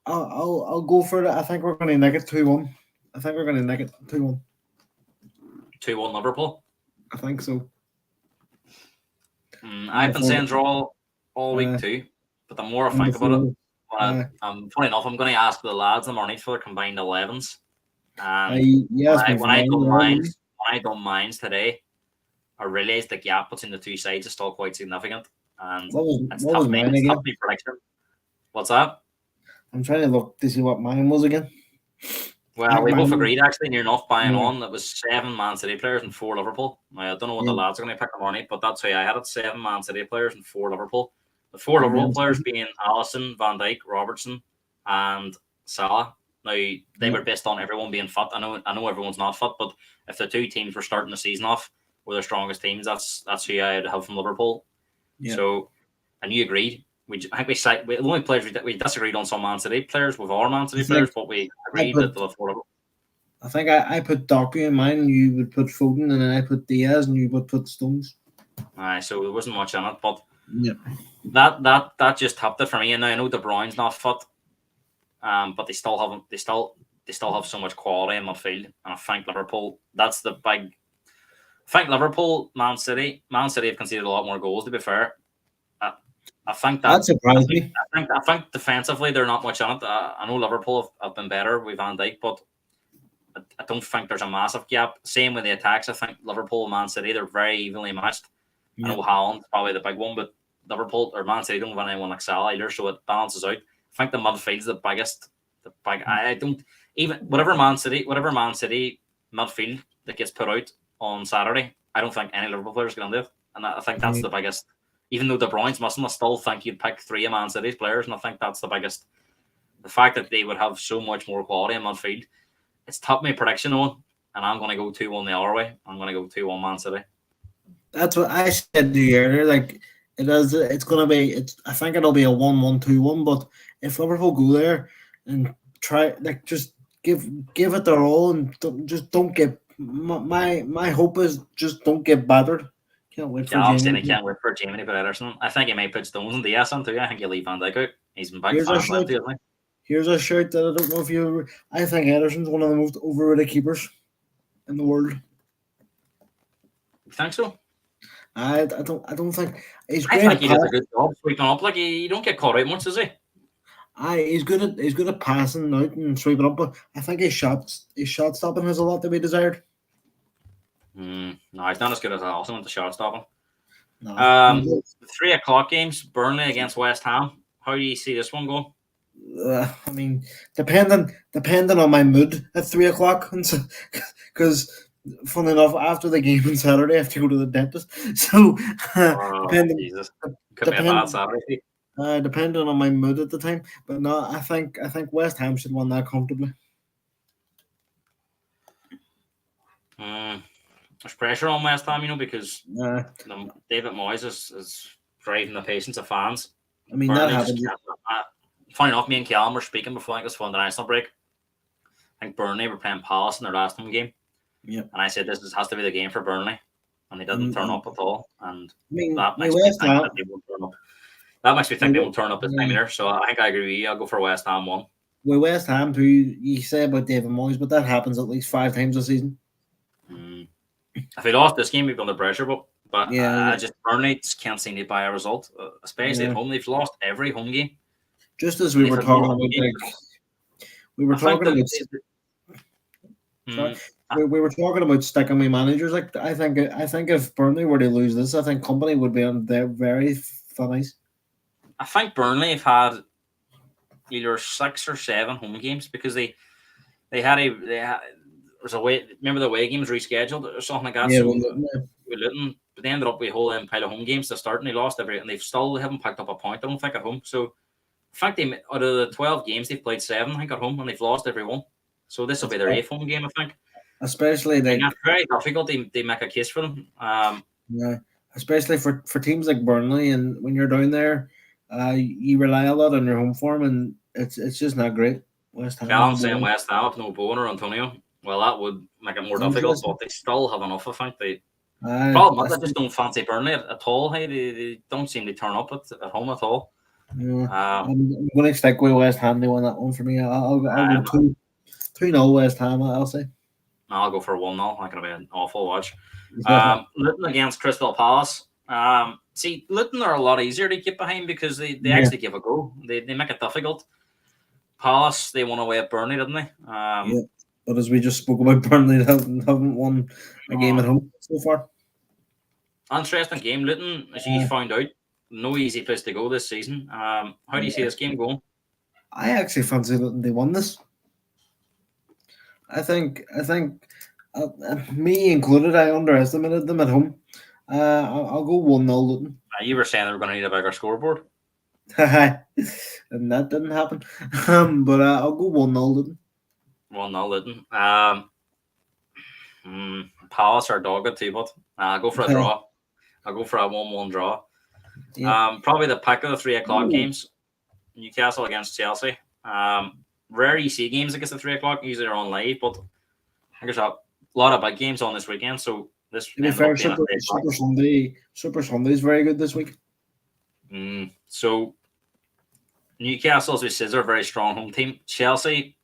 I'll go for it. I think we're going to nick it 2-1. I think we're going to nick it 2-1. 2-1 Liverpool. I think so. I've been saying draw all week too, but the more I think about it, funny enough, I'm going to ask the lads in the morning for their combined 11s. And You asked me for mine. when I done mines today, I realised the gap between the two sides is still quite significant, and it's What was tough. mine It's again? tough to prediction. What's that? I'm trying to look to see what mine was again. I Well, think we both mine was, agreed actually near enough buying yeah, on. It was 7 Man City players and 4 Liverpool. Now, I don't know what the yeah, lads are going to pick them on it, but that's how I had it: 7 Man City players and 4 Liverpool. The 4 and Liverpool then players being Alisson, Van Dijk, Robertson, and Salah. Now they yeah, were based on everyone being fit. I know everyone's not fit, but if the two teams were starting the season off with their strongest teams, that's who I'd have from Liverpool. yeah. So, and you agreed. I think the only players we disagreed on some Man City players with our Man I City think players, but we I agreed that put the 4 I think I put Doku in mine. You would put Foden, and then I put Diaz, and you would put Stones. So there wasn't much in it, but Yeah, that just topped it for me. And now I know De Bruyne's not fit, but they still have so much quality in midfield. And I think Liverpool, that's the big. I think Liverpool, Man City have conceded a lot more goals. To be fair, I, I think that that. surprised me. I think defensively they're not much on it. I know Liverpool have been better with Van Dijk, but I don't think there's a massive gap. Same with the attacks. I think Liverpool and Man City, they're very evenly matched. I Yeah, know Haaland's probably the big one, but Liverpool or Man City don't have anyone like Salah either, so it balances out. I think the midfield's the biggest. I don't even whatever Man City midfield that gets put out on Saturday. I don't think any Liverpool players can do it, and I think that's yeah. the biggest. Even though De Bruyne's missing, I still think you'd pick 3 of Man City's players, and I think that's the biggest. The fact that they would have so much more quality in midfield. It's topped my prediction on, and I'm going to go 2-1 the other way. I'm going to go 2-1 Man City. That's what I said to you earlier. Like it is. It's gonna be. It's. I think it'll be a 1-1-2-1. But if Liverpool go there and try, like, just give it their all, and don't get. My hope is just don't get battered. Can't wait for Yeah, obviously, I Jamie. can't wait for Jamie to put Ederson. I think he may put Stones in the S on too. I think he'll leave Van Dijk out. He's been big Here's a fans shout. lately, isn't he? Here's a shirt that I don't know if you. I think Ederson's one of the most overrated keepers in the world. You think so? I don't think he's I great think at he does a pass. good job sweeping up. Like he don't get caught out much, does he? He's good at passing out and sweeping up, but I think his shot stopping has a lot to be desired. No, he's not as good as Alisson with the shot stopping. No, 3 o'clock games: Burnley against West Ham. How do you see this one going? I mean, depending on my mood at 3 o'clock, because funny enough, after the game on Saturday, I have to go to the dentist. So Oh, depending Jesus. Could be a bad depend Saturday. depending on my mood at the time, but no, I think West Ham should win that comfortably. There's pressure on West Ham, because Uh, David Moyes is driving the patience of fans. I mean that Burnley just happens. can't. Funny enough, me and Callum were speaking before I think it was for the national break. I think Burnley were playing Palace in their last home game, Yeah, and I said has to be the game for Burnley, and they didn't turn up at all, and I mean, that my makes me West think Ham. that they won't turn up. That makes me think they won't turn up this time Yeah. either. So I think I agree with you. I'll go for West Ham 1. With West Ham too, you say about David Moyes, but that happens at least 5 times a season. If we lost this game, we'd be under pressure, but Yeah, I just Burnley just can't seem to buy a result, especially yeah. at home. They've lost every home game. Just as And we they've were had talking one about, home game. like we were I think talking about. that Sorry, mm, we were talking about sticking with managers. Like I think if Burnley were to lose this, I think Company would be on their very funnies. I think Burnley have had either 6 or 7 home games because they had there's a way. Remember the away games rescheduled or something like that. Yeah, So well, we Luton, but they ended up with a whole pile of home games to start, and they lost every, and they still haven't picked up a point. I don't think at home. So I think they out of the 12 games they've played 7, I think at home, and they've lost every one. So this will be their 8th home game, I think. especially And like that's very difficult. They make a case for them. yeah, especially for teams like Burnley, and when you're down there, you rely a lot on your home form, and it's just not great. West Ham Callum have saying won. West Ham with no Bowen or Antonio. Well, that would make it more difficult, Interesting. but they still have enough. I think they. I, Problem is, I I just don't fancy Burnley at all. Hey, they don't seem to turn up at home at all. Yeah, Um, I'm going to stick with West Ham. They won that one for me. I'll go um, 2-0 West Ham. I'll say. I'll go for 1-0. Not going to be an awful watch. Yeah, Luton against Crystal Palace. See, Luton are a lot easier to get behind because they yeah, actually give a go. They make it difficult. Palace, they won away at Burnley, didn't they? yeah. But as we just spoke about, Burnley haven't won a game No. at home so far. Interesting game, Luton, as you Uh, found out. No easy place to go this season. How do you see yeah. this game going? I actually fancy that they won this. I think me included, I underestimated them at home. I'll go 1-0 Luton. You were saying they were going to need a bigger scoreboard. And that didn't happen. But I'll go 1-0 Luton. Well, no, Luton. Palace are dogged too, but I'll go for a draw. I'll go for a 1-1 draw. Yeah. Probably the pick of the 3 o'clock Ooh. games. Newcastle against Chelsea. Rare you see games against the 3 o'clock. Usually they're on live, but I think there's a lot of big games on this weekend. So this To be ended fair, up being a 3 o'clock. Super Sunday is very good this week. So Newcastle, as we said, are a very strong home team. Chelsea,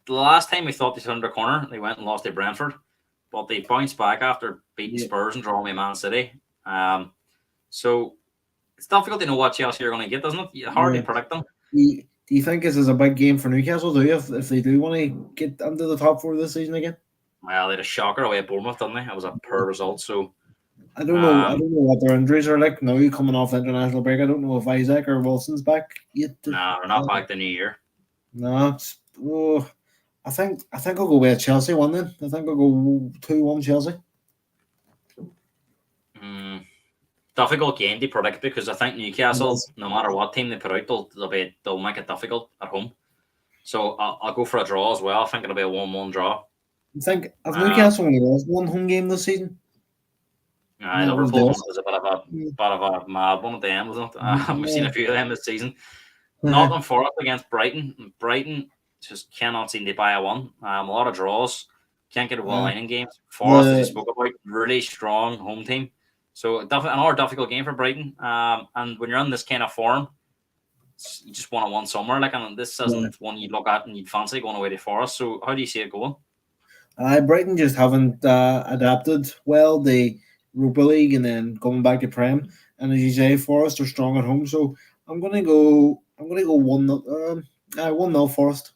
the last time we thought they turned a corner, they went and lost to Brentford, but they bounced back after beating Spurs and drawing with Man City. So it's difficult to know what Chelsea are going to get, doesn't it? You hardly predict them. Do you think this is a big game for Newcastle? Do you, if they do want to get into the top four this season again? Well, they had a shocker away at Bournemouth, didn't they? It was a poor result. So I don't know. I don't know what their injuries are like now. Coming off international break, I don't know if Isaac or Wilson's back yet. No, they're not back the new year. No, I think I'll go with Chelsea one then. I think I'll go 2-1 Chelsea. Difficult game to predict because I think Newcastle, no matter what team they put out, they'll make it difficult at home. So I'll go for a draw as well. I think it'll be a 1-1 draw. I think have Newcastle only lost one home game this season? Liverpool was a bit of a mad one at the end, wasn't it? We've seen a few of them this season. Nottingham Forest against Brighton. Brighton just cannot seem to buy a one. A lot of draws. Can't get a well line in games. Forest, as you spoke about, really strong home team. So another difficult game for Brighton. And when you're in this kind of form, you just want to win somewhere. And this isn't one you look at and you'd fancy going away to Forest. So how do you see it going? Brighton just haven't adapted well. The Europa League and then going back to Prem. And as you say, Forest are strong at home. So I'm gonna go 1-0 Forest.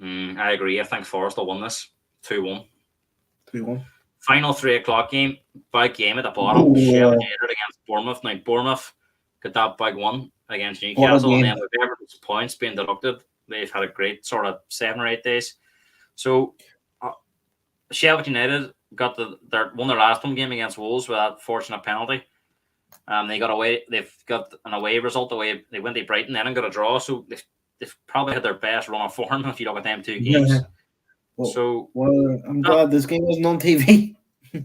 I agree. I think Forest will win this 2-1. 2-1. Final 3 o'clock game. Big game at the bottom. Sheffield United against Bournemouth. Now Bournemouth got that big one against Newcastle, and then with Everton's points being deducted, they've had a great sort of 7 or 8 days. So Sheffield United got won their last home game against Wolves with that fortunate penalty. They got away. They've got an away result. They went to Brighton then and got a draw. So they've probably had their best run of form if you look at them 2 games. Well, I'm glad this game wasn't on TV.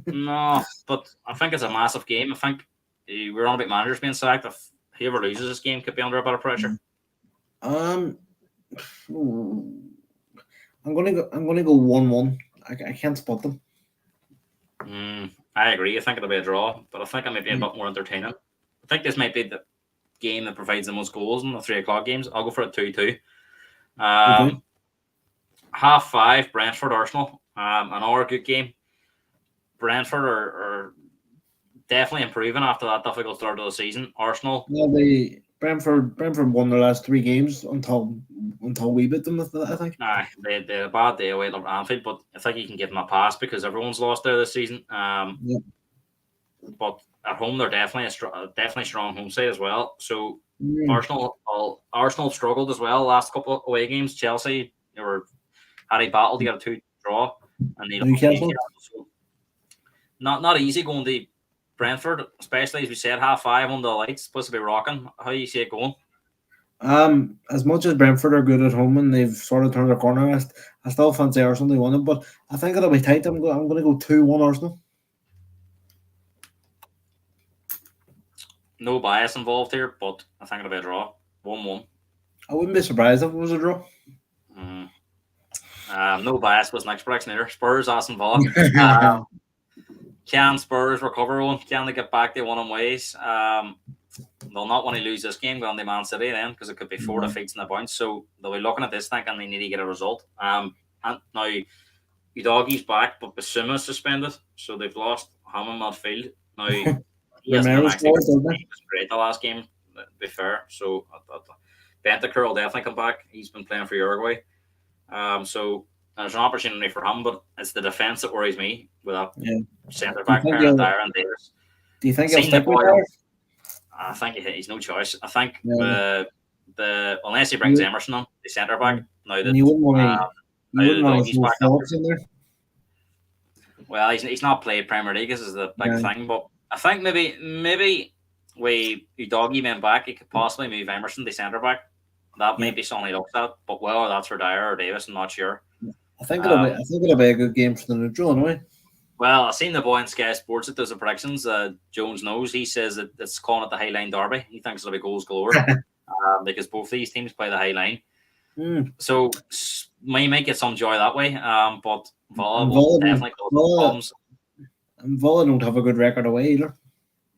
No, but I think it's a massive game. I think we're on about managers being sacked. If whoever loses this game could be under a bit of pressure. I'm gonna go 1-1. I can't spot them. I agree. I think it'll be a draw, but I think it might be a bit more entertaining. I think this might be the game that provides the most goals in the 3 o'clock games. I'll go for a 2-2. 5:30, Brentford Arsenal. Another good game. Brentford are definitely improving after that difficult start of the season. Arsenal. Yeah, Brentford won their last 3 games until we beat them. I think. They had a bad day away at Anfield, but I think you can give them a pass because everyone's lost there this season. But at home, they're definitely definitely strong home side as well. So Arsenal struggled as well last couple of away games. Chelsea had a battle to get a 2 draw, and they Newcastle. So not easy going to Brentford, especially as we said 5:30 on the lights. Supposed to be rocking. How do you see it going? As much as Brentford are good at home and they've sort of turned a corner, I still fancy Arsenal to win it, but I think it'll be tight. I'm going to go 2-1 Arsenal. No bias involved here, but I think it'll be a draw. 1-1. I wouldn't be surprised if it was a draw. No bias was next prediction either. Spurs, Aston Villa. Can Spurs recover one? Can they get back to one on ways? They'll not want to lose this game going to Man City then because it could be 4 defeats in the bounce. So they'll be looking at this thinking they need to get a result. And now Udogie's back, but Basuma's suspended, so they've lost Hammond midfield. Now he was great the last game, to be fair. So Bentancur will definitely come back. He's been playing for Uruguay. So There's an opportunity for him, but it's the defence that worries me with that Yeah. centre Do you back think pairing of he'll? Dyer and Davis. Do you think he'll Seen the stick with boy. that? I think he's no choice. I think Yeah. the unless he brings You, Emerson on the centre back now and that you now that wouldn't the want to doggy's throw back up. Phillips in there. Well, he's not played Premier League. This is the big Yeah. thing. But I think maybe we doggy men back. He could possibly move Emerson to centre back. That Yeah. may be something he looks at. But well, that's for Dyer or Davis. I'm not sure. I think it'll be. I think it'll be a good game for the neutral anyway. Well, I seen the boy in Sky Sports that does the predictions. Jones knows. He says that it's calling it the High Line Derby. He thinks it'll be goals galore because both these teams play the High Line. So we might get some joy that way. But Villa will definitely cause problems. And Villa don't have a good record away either.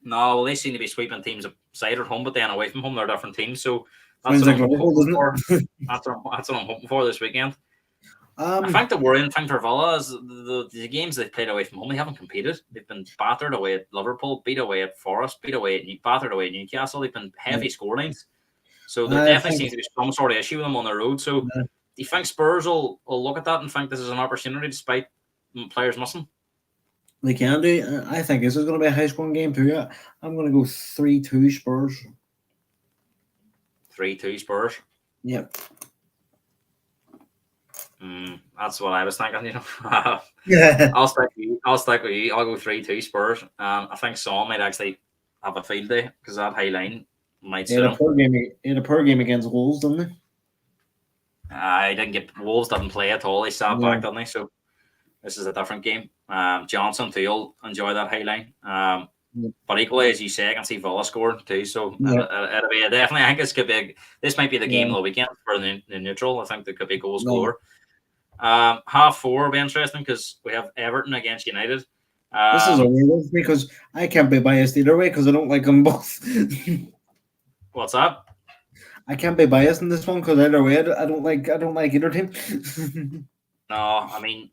No, well, they seem to be sweeping teams aside at home, but then away from home they're different teams. So Sounds that's what like I'm Liverpool, hoping doesn't for. it? That's what I'm hoping for this weekend. I think the worrying thing for Villa is the games they've played away from home. They haven't competed. They've been battered away at Liverpool, beat away at Forest, battered away at Newcastle. They've been heavy scorelines. So there definitely seems to be some sort of issue with them on the road. So do you think Spurs will look at that and think this is an opportunity despite players missing? They can do. I think this is going to be a high scoring game too. Yeah. I'm going to go 3-2 Spurs. 3-2 Spurs. Yep. That's what I was thinking. You know, Yeah. I'll stick with you. I'll go 3-2 Spurs. I think Son might actually have a field day because that high line might He suit had him. a poor game against Wolves, didn't he? I didn't get Wolves didn't play at all. He sat Yeah. back, didn't he? So this is a different game. Johnson too will enjoy that high line. But equally, as you say, I can see Villa scoring too. So it'll be definitely. I think this might be the game of the weekend for the neutral. I think there could be goals galore. 4:30 will be interesting because we have Everton against United. This is a weird one because I can't be biased either way because I don't like them both. What's that? I can't be biased in this one because either way, I don't like either team. No, I mean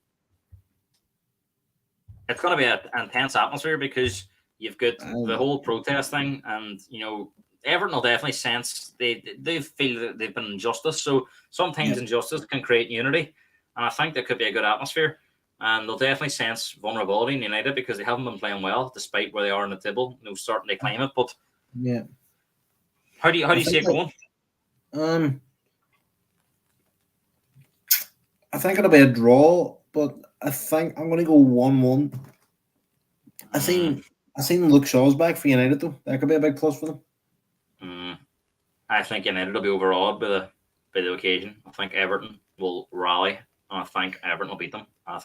it's going to be an intense atmosphere because you've got the whole protest thing, and you know Everton will definitely sense they feel that they've been injustice. So sometimes injustice can create unity, and I think there could be a good atmosphere. And they'll definitely sense vulnerability in United because they haven't been playing well, despite where they are in the table. You know, starting to climb it. But how do you see it going? I think it'll be a draw, but I think I'm going to go 1-1. I seen Luke Shaw's back for United though. That could be a big plus for them. I think United will be overawed by the occasion. I think Everton will rally, and I think Everton will beat them. I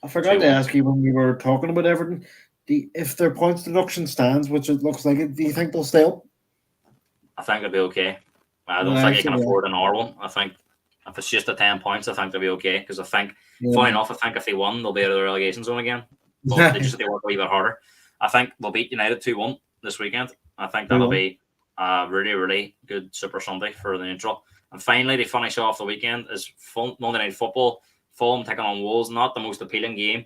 forgot to ask you when we were talking about Everton. If their points deduction stands, which it looks like it, do you think they'll stay up? I think they'll be okay. I don't think they can afford an R one. I think if it's just 10 points, I think they'll be okay. Because I think, funny enough, I think if they won, they'll be out of the relegation zone again. But they just have to work a wee bit harder. I think they'll beat United 2-1 this weekend. I think that'll be a really, really good Super Sunday for the neutral. And finally, to finish off the weekend is Monday Night Football. Fulham taking on Wolves. Not the most appealing game,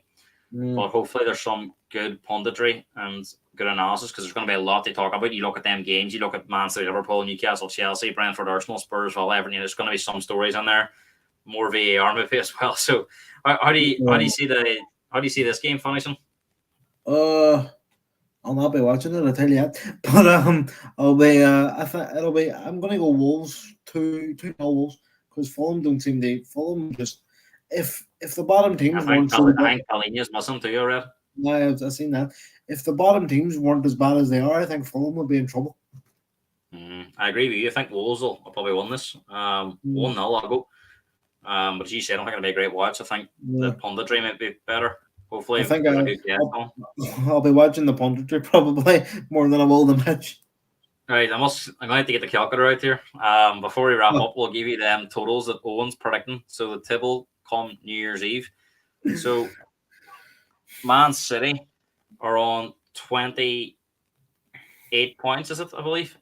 but hopefully there's some good punditry and good analysis because there's going to be a lot to talk about. You look at them games. You look at Man City, Liverpool, Newcastle, Chelsea, Brentford, Arsenal, Spurs, Everton. There's going to be some stories in there. More VAR maybe as well. So how do you see this game finishing? I'll not be watching it, I tell you that. But I'll be. It'll be. I'm gonna go Wolves 2-0 Wolves because Fulham just if the bottom teams weren't so bad. I think Palhinha's missing too, you read? Yeah, I've seen that. If the bottom teams weren't as bad as they are, I think Fulham would be in trouble. I agree with you. I think Wolves will probably win this. 1-0 I'll go. But as you said, I don't think it'll be a great watch. I think the punditry might be better. Hopefully, I think I'll be watching the punditry probably more than I will the match. Right, I'm going to have to get the calculator out here. Before we wrap up, we'll give you them totals that Owen's predicting. So the table come New Year's Eve. So Man City are on 28 points, is it? I believe.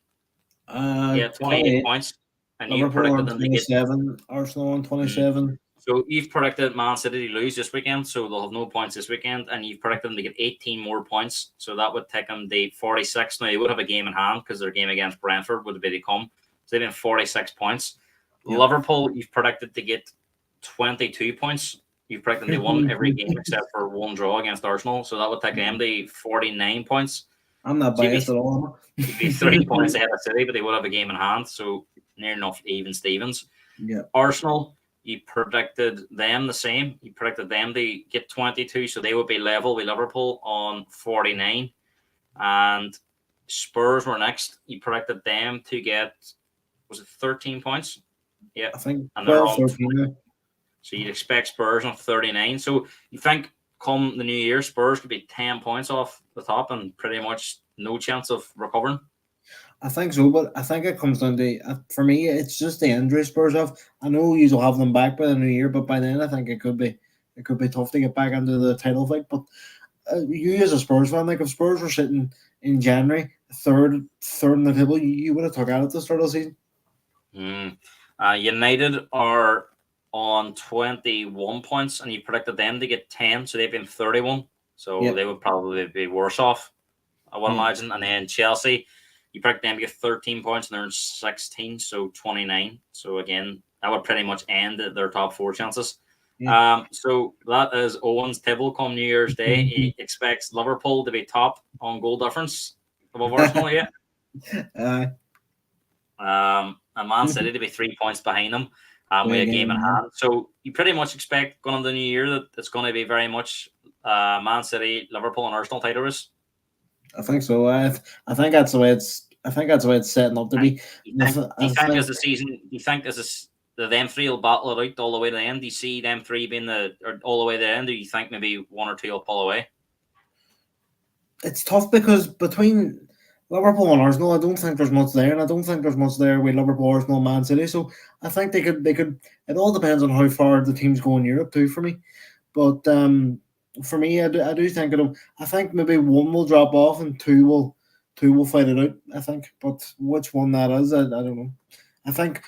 28 points. And you predicted them 27. Arsenal on 27. So you've predicted Man City to lose this weekend, so they'll have no points this weekend, and you've predicted them to get 18 more points, so that would take them to 46. Now, they would have a game in hand because their game against Brentford would be to come. So they've been 46 points. Liverpool, you've predicted to get 22 points. You've predicted they won every game except for one draw against Arsenal, so that would take them to 49 points. I'm not So biased at all. you'd be 3 points ahead of City, but they would have a game in hand, so near enough even Stevens. Yeah. Arsenal, you predicted them the same. You predicted them to get 22, so they would be level with Liverpool on 49. And Spurs were next. You predicted them to get, was it 13 points? Yeah. I think And they're 12, on 13 now. So you'd expect Spurs on 39. So you think come the new year, Spurs could be 10 points off the top and pretty much no chance of recovering? I think so, but I think it comes down to for me, it's just the injury Spurs have. I know you'll have them back by the new year, but by then I think it could be tough to get back into the title fight. But you as a Spurs fan, like if Spurs were sitting in January, third in the table, you would have took out at the start of the season. United are on 21 points, and you predicted them to get 10, so they've been 31. So Yep. they would probably be worse off, I would imagine. And then Chelsea, you predicted them to get 13 points, and they're in 16, so 29. So again, that would pretty much end their top four chances. Yeah. So that is Owen's table come New Year's Day. He expects Liverpool to be top on goal difference above Arsenal, yeah. And Man City to be 3 points behind them with a game in hand. So you pretty much expect going into the new year that it's going to be very much Man City, Liverpool, and Arsenal title race. I think so. I think that's the way it's. I think that's the way it's setting up to be. Do you think as the season? Do you think as them three will battle it out all the way to the end? Do you see them three being all the way to the end? Or do you think maybe one or two will pull away? It's tough because between Liverpool and Arsenal, I don't think there's much there, and I don't think there's much there with Liverpool, Arsenal, Man City. So I think they could. It all depends on how far the teams go in Europe too. For me, but for me, I do think it'll. I think maybe one will drop off and two will fight it out. I think, but which one that is, I don't know. I think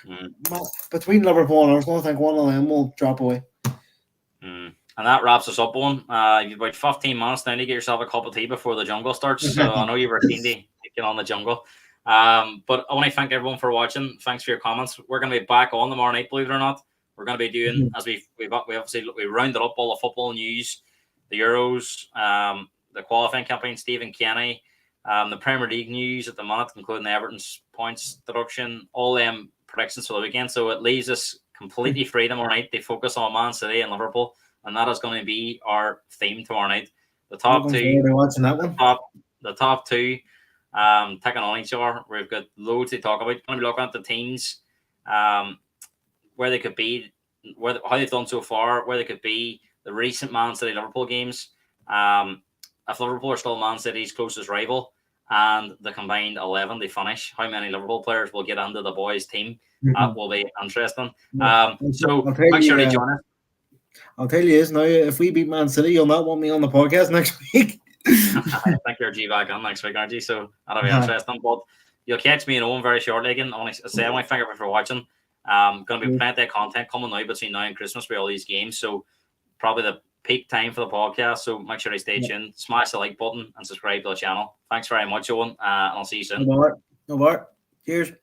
between Liverpool and Arsenal, I think one of them will drop away. And that wraps us up on. You've about 15 minutes now to get yourself a cup of tea before the jungle starts. So I know you were keen to get on the jungle. But I want to thank everyone for watching. Thanks for your comments. We're going to be back on tomorrow night, believe it or not. We're going to be doing, as we obviously we rounded up all the football news, the Euros, the qualifying campaign, Stephen Kenny, the Premier League news at the minute, including the Everton's points deduction, all them predictions for the weekend. So it leaves us completely free tomorrow night to focus on Man City and Liverpool. And that is going to be our theme tomorrow night. The top two, the top two, taking on each other. We've got loads to talk about. Going to be looking at the teams, where they could be, how they've done so far, where they could be, the recent Man City Liverpool games. If Liverpool are still Man City's closest rival, and the combined 11 they finish, how many Liverpool players will get into the boys' team? That will be interesting. So make sure to join us. I'll tell you this now, if we beat Man City, you'll not want me on the podcast next week. I think you're G back on next week, aren't you? So that'll be interesting. But you'll catch me and Owen very shortly again. I want to thank everyone for watching. Going to be plenty of content coming now between now and Christmas with all these games. So probably the peak time for the podcast. So make sure to stay tuned. Smash the like button and subscribe to the channel. Thanks very much, Owen. And I'll see you soon. No more. Cheers.